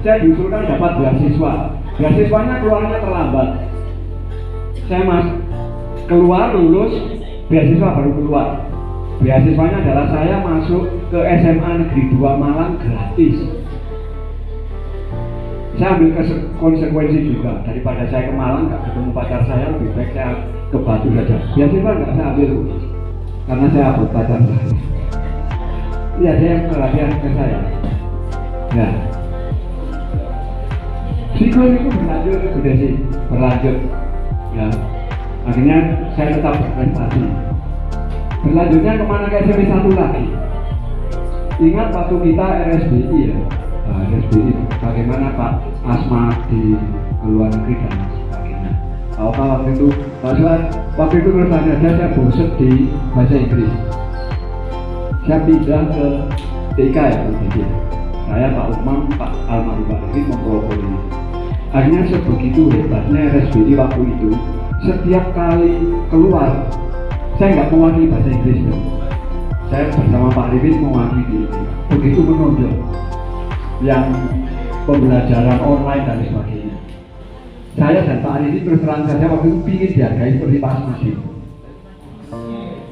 Saya diusulkan dapat beasiswa. Beasiswanya keluarnya terlambat. Saya keluar lulus, beasiswa baru keluar. Beasiswanya adalah saya masuk ke SMA Negeri 2 Malang gratis. Saya ambil konsekuensi juga, daripada saya ke Malang nggak ketemu pacar saya, lebih baik saya ke Batu saja. Beasiswa nggak saya ambil karena saya abot pacar saya. Iya, dia yang perhatian ke saya. Ya, siklus itu berlanjut. Ya, akhirnya saya tetap berprestasi. Berlanjutnya kemana ke SMP 1 lagi. Ingat waktu kita RSBI ya, RSBI bagaimana Pak Asma di luar negeri dan sebagainya. Apa waktu itu Pak Suat, waktu itu terus ada saya bosen di bahasa Inggris. Saya pindah ke TK ya, saya Pak Umang, Pak Almarhum Pak Rifik mempropos. Akhirnya sebegitu hebatnya RSBI waktu itu, setiap kali keluar, saya nggak mewakili bahasa Inggris dong. Saya bersama Pak Rifik mewakili, begitu menonjol yang pembelajaran online dan sebagainya. Saya dan Pak Rifik terus terang saja waktu itu pingin dihargai seperti Pak Asmadi.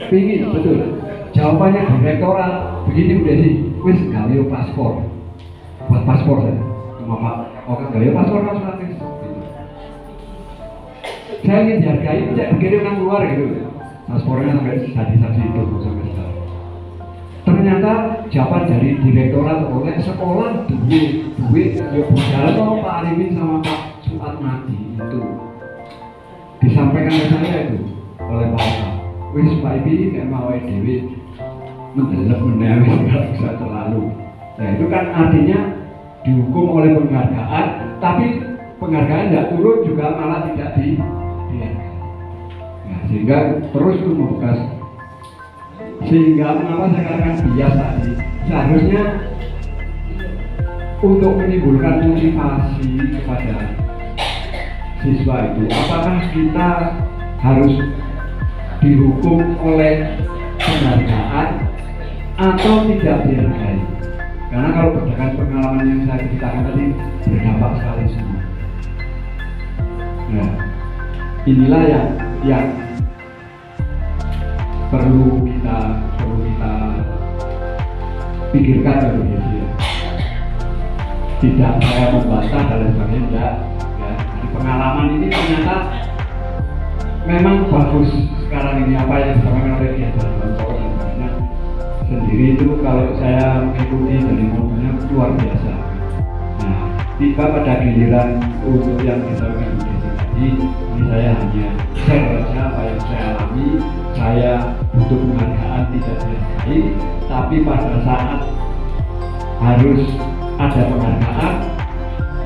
Pingin, betul. Jawabannya direktorat begini udah sih, wis gawe paspor, buat paspor saya, sama Pak. Oke, gawe paspor kan gratis. Saya ingin dihargai, saya begini orang luar gitu. Paspornya sampai saksi itu sampai sekarang. Ternyata jawaban dari direktorat oleh sekolah duit ya berjalan sama Pak Arifin sama Pak Suat Mati itu disampaikan ke saya itu oleh Pak Eka. Wis Pak Ibi kayak mau dewi mendelep menewis nggak bisa terlalu. Nah itu kan artinya dihukum oleh penghargaan, tapi penghargaan tidak turun juga malah tidak dihargai. Nah, sehingga terus itu membekas. Sehingga mengapa saya katakan bias tadi, seharusnya untuk menimbulkan motivasi kepada siswa itu, apakah kita harus dihukum oleh penghargaan atau tidak dihargai? Karena kalau berdasarkan pengalaman yang saya ceritakan tadi berdampak sekali semua. Nah, inilah yang perlu kita pikirkan ya. Tidak saya membantah dan lain sebagainya, tidak. Ya, dari pengalaman ini ternyata memang bagus sekarang ini apa yang disampaikan oleh dia dan sebagainya. Sendiri itu kalau saya mengikuti dari modelnya luar biasa. Nah, tiba pada giliran untuk yang disampaikan tadi, ini saya hanya share saja apa yang saya alami. Saya butuh penghargaan tidak dihargai, tapi pada saat harus ada penghargaan,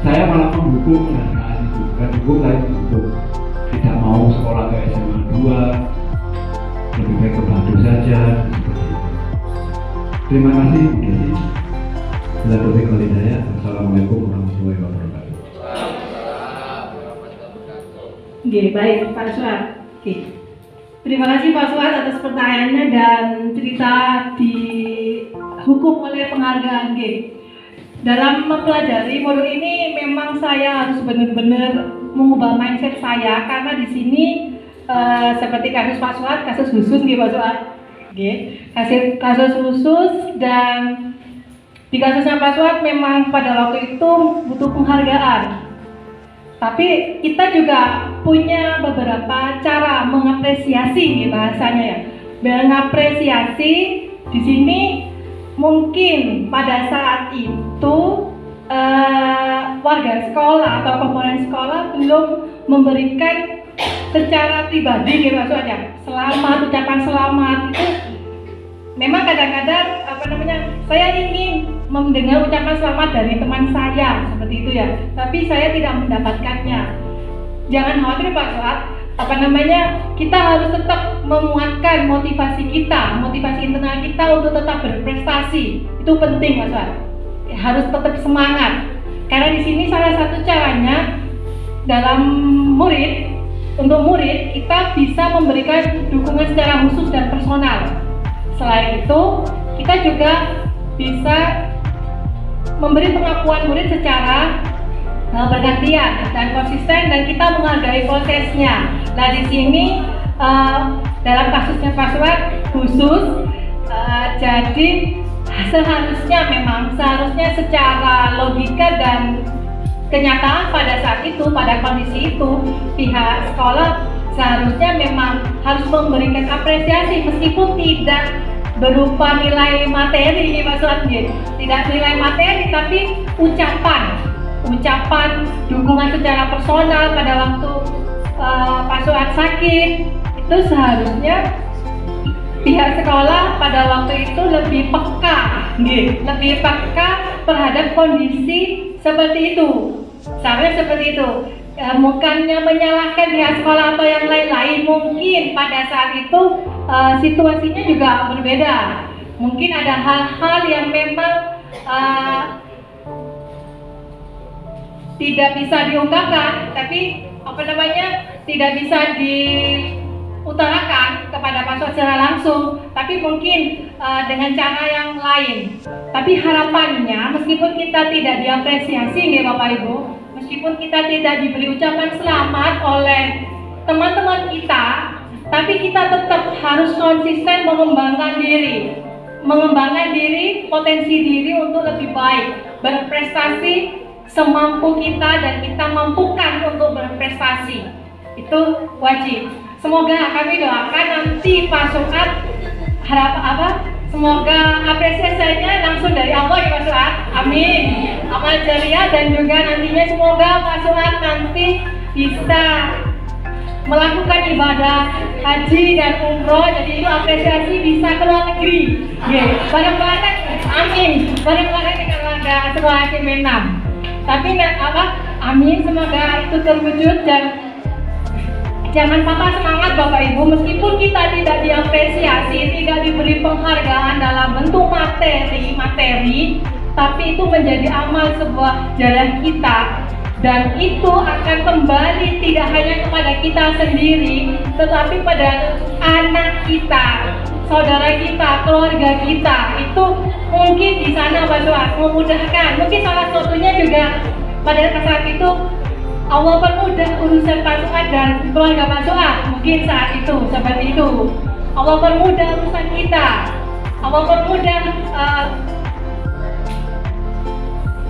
saya malah mendukung penghargaan itu. Bukan dukung, tapi dukung. Tidak mau sekolah ke SMA 2, lebih baik ke Batu saja. Terima kasih, Bu Desi. Bila topik kali saya, Assalamualaikum warahmatullahi wabarakatuh. Oke, baik Pak Suat. Oke. Terima kasih Pak Suat atas pertanyaannya dan cerita dihukum oleh penghargaan. Oke. Dalam mempelajari modul ini memang saya harus benar-benar mengubah mindset saya karena di sini seperti kasus Pak Suat, kasus khusus nih Pak Suat. Oke. Kasus khusus dan di kasusnya Pak Suat memang pada waktu itu butuh penghargaan. Tapi kita juga punya beberapa cara mengapresiasi bahasanya ya. Mengapresiasi di sini mungkin pada saat itu warga sekolah atau komponen sekolah belum memberikan secara pribadi maksudnya selamat, ucapan selamat itu memang kadang-kadang saya ingin mendengar ucapan selamat dari teman saya seperti itu ya, tapi saya tidak mendapatkannya. Jangan khawatir Pak Suat, kita harus tetap menguatkan motivasi kita, motivasi internal kita untuk tetap berprestasi. Itu penting Pak Suat. Harus tetap semangat. Karena di sini salah satu caranya dalam untuk murid kita bisa memberikan dukungan secara khusus dan personal. Selain itu, kita juga bisa memberi pengakuan murid secara bergantian dan konsisten dan kita menghargai prosesnya. Nah di sini dalam kasusnya Pak Suat khusus, jadi seharusnya secara logika dan kenyataan pada saat itu, pada kondisi itu pihak sekolah seharusnya memang harus memberikan apresiasi meskipun tidak berupa nilai materi nih Pak Suat, tidak nilai materi tapi ucapan dukungan secara personal pada waktu Pak Suat sakit itu seharusnya pihak sekolah pada waktu itu lebih peka, lebih peka terhadap kondisi seperti itu. Seharusnya seperti itu. Bukannya menyalahkan pihak sekolah atau yang lain-lain, mungkin pada saat itu situasinya juga berbeda. Mungkin ada hal-hal yang memang tidak bisa diungkapkan, tapi tidak bisa diutarakan kepada Pak Sot secara langsung, tapi mungkin dengan cara yang lain. Tapi harapannya, meskipun kita tidak diapresiasi nih Bapak Ibu, meskipun kita tidak diberi ucapan selamat oleh teman-teman kita, tapi kita tetap harus konsisten mengembangkan diri, potensi diri untuk lebih baik, berprestasi semampu kita dan kita mampukan untuk berprestasi. Itu wajib. Semoga kami doakan nanti Pak Suat semoga apresiasinya langsung dari Allah ya Pak Suat. Amin. Amal jariah, dan juga nantinya semoga Pak Suat nanti bisa melakukan ibadah haji dan umroh, jadi itu apresiasi bisa ke luar negeri. Bareng-bareng, amin. Bareng-bareng dengan laga sekolah SMP 6. Tapi amin, semoga itu terwujud. Dan jangan patah semangat Bapak Ibu, meskipun kita tidak diapresiasi, tidak diberi penghargaan dalam bentuk materi, tapi itu menjadi amal sebuah jalan kita, dan itu akan kembali tidak hanya kepada kita sendiri, tetapi pada anak kita, saudara kita, keluarga kita. Itu mungkin di sana Pak Suat memudahkan. Mungkin salah satunya juga pada saat itu Allah permudah urusan Pak Suat dan keluarga Pak Suat. Mungkin saat itu seperti itu. Allah permudah urusan kita. Allah permudah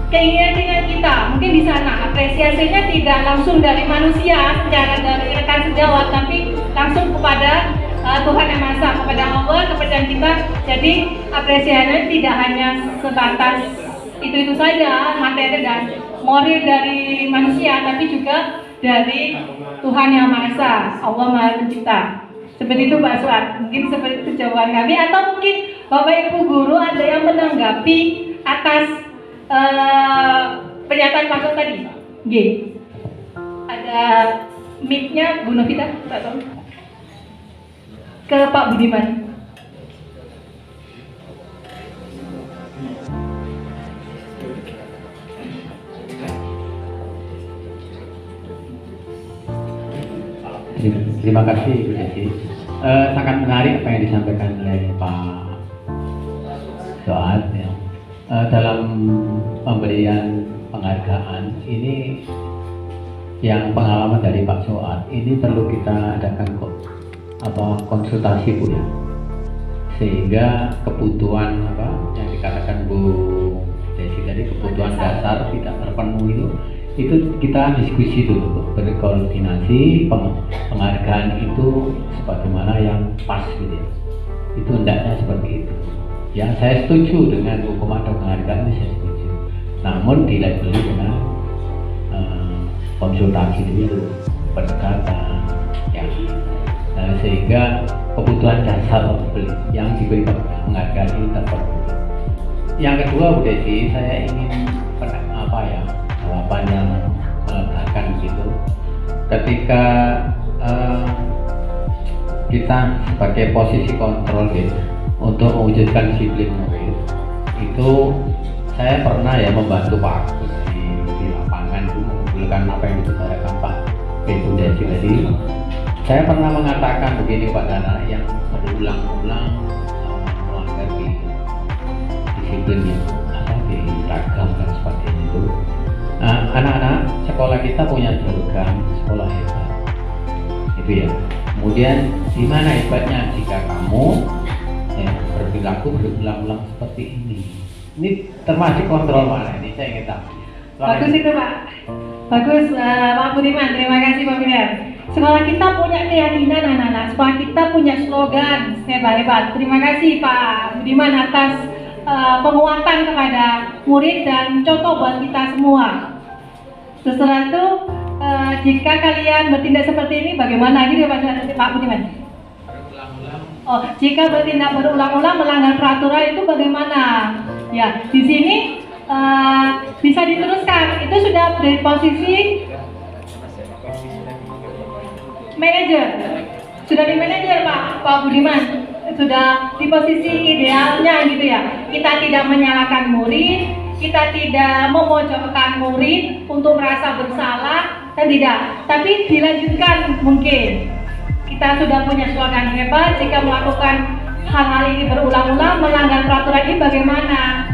keinginan kita. Mungkin di sana apresiasinya tidak langsung dari manusia, secara dari rekan sejawat, tapi langsung kepada Tuhan Yang Maha Esa, kepada Allah, kepada kita. Jadi apresiasinya tidak hanya sebatas itu saja, materi dan moral dari manusia, tapi juga dari Tuhan Yang Maha Esa, Allah Maha Pencipta. Seperti itu Pak Suat, mungkin seperti itu jawaban kami. Atau mungkin Bapak Ibu guru ada yang menanggapi atas pernyataan Pak Suat tadi. Ada mic-nya Bu Novita, Pak Tom. Ke Pak Budiman. Terima kasih Ibu Desi. Sangat menarik apa yang disampaikan oleh Pak Soad ya. Dalam pemberian penghargaan ini, yang pengalaman dari Pak Soad ini perlu kita adakan konsultasi Bu ya, sehingga kebutuhan yang dikatakan Bu Desi tadi, kebutuhan dasar tidak terpenuhi itu kita diskusi dulu, berkoordinasi. Penghargaan itu sebagaimana yang pas gitu ya, itu hendaknya seperti itu. Yang saya setuju dengan hukum ada penghargaan itu, saya setuju, namun dilabeli dengan konsultasi dulu, pendekatan ya, sehingga kebutuhan dasar yang diberi penghargaan ini terpenuhi. Yang kedua Bu Desi, saya ingin jawaban yang melegakan gitu. Ketika kita sebagai posisi kontrol gitu, untuk mewujudkan disiplin murid, itu saya pernah ya membantu Pak Agus di lapangan itu, mengumpulkan apa yang dibicarakan Pak Ibu Desi tadi. Saya pernah mengatakan begini pada anak yang berulang-ulang melanggar di disiplin itu, di ragam dan sebagainya itu. Anak-anak sekolah kita punya slogan sekolah hebat, itu ya. Kemudian di mana hebatnya jika kamu berperilaku berulang-ulang seperti ini? Ini termasuk kontrol mana ini? Saya ingin tahu. Bagus itu Pak. Bagus Pak Budiman. Terima kasih Pak Budiman. Sekolah kita punya keyakinan anak-anak. Sekolah kita punya slogan hebat-hebat. Terima kasih Pak Budiman atas penguatan kepada murid dan contoh buat kita semua. Setelah itu jika kalian bertindak seperti ini, bagaimana gitu Pak Budiman? Oh, jika bertindak berulang-ulang melanggar peraturan itu bagaimana? Ya, di sini bisa diteruskan. Itu sudah dari posisi manajer. Sudah di manajer Pak Budiman. Sudah di posisi idealnya gitu ya. Kita tidak menyalahkan murid, kita tidak memojokkan murid untuk merasa bersalah, kan tidak. Tapi dilanjutkan mungkin. Kita sudah punya slogan hebat, jika melakukan hal-hal ini berulang-ulang melanggar peraturan ini bagaimana?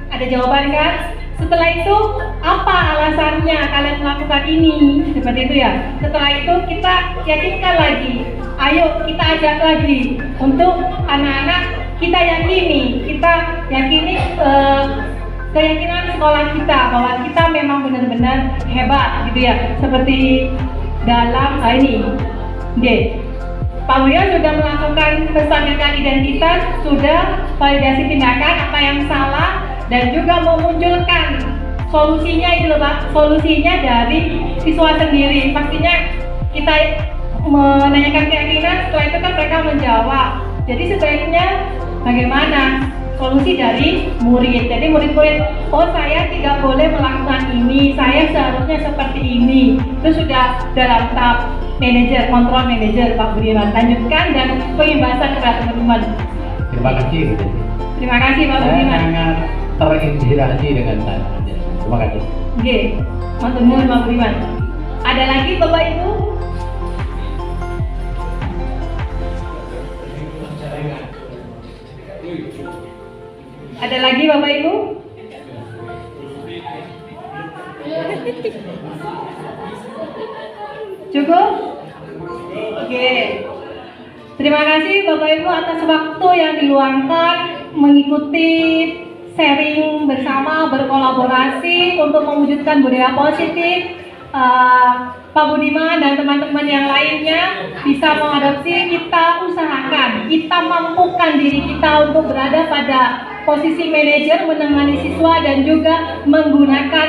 Ada jawaban kan? Setelah itu apa alasannya kalian melakukan ini? Seperti itu ya. Setelah itu kita yakinkan lagi. Ayo kita ajak lagi untuk anak-anak kita yakini keyakinan sekolah kita bahwa kita memang benar-benar hebat gitu ya. Seperti dalam ini. Pak Buya sudah melakukan menstabilkan identitas, sudah validasi tindakan apa yang salah, dan juga memunculkan solusinya itu loh Pak, solusinya dari siswa sendiri. Pastinya kita menanyakan keyakinan, setelah itu kan mereka menjawab. Jadi sebaiknya bagaimana solusi dari murid. Jadi murid-murid, oh saya tidak boleh melakukan ini, saya seharusnya seperti ini. Itu sudah dalam tahap manajer, kontrol manajer Pak Budiman. Lanjutkan dan pengimbasan kepada teman-teman. Terima kasih. Terima kasih Pak Budiman. Saya sangat terinspirasi dengan saya. Terima kasih. Oke, matur nuwun Pak Budiman. Ada lagi Bapak Ibu? Ada lagi Bapak Ibu? Cukup? Oke. Terima kasih Bapak Ibu atas waktu yang diluangkan mengikuti sharing bersama, berkolaborasi untuk mewujudkan budaya positif. Pak Budiman dan teman-teman yang lainnya bisa mengadopsi, kita usahakan, kita mampukan diri kita untuk berada pada posisi manajer, menangani siswa dan juga menggunakan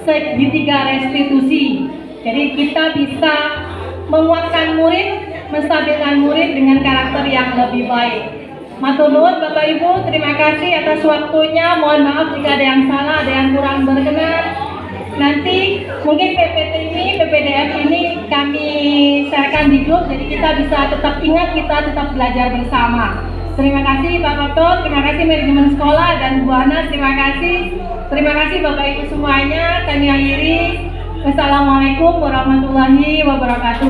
segitiga restitusi. Jadi kita bisa menguatkan murid, menstabilkan murid dengan karakter yang lebih baik. Matur nuwun Bapak Ibu, terima kasih atas waktunya. Mohon maaf jika ada yang salah, ada yang kurang berkenan. Nanti mungkin PPDF ini kami sharekan di grup, jadi kita bisa tetap ingat, kita tetap belajar bersama. Terima kasih Pak Koto, terima kasih manajemen sekolah dan Bu Ana, terima kasih. Terima kasih Bapak Ibu semuanya, kami akhiri. Wassalamualaikum warahmatullahi wabarakatuh.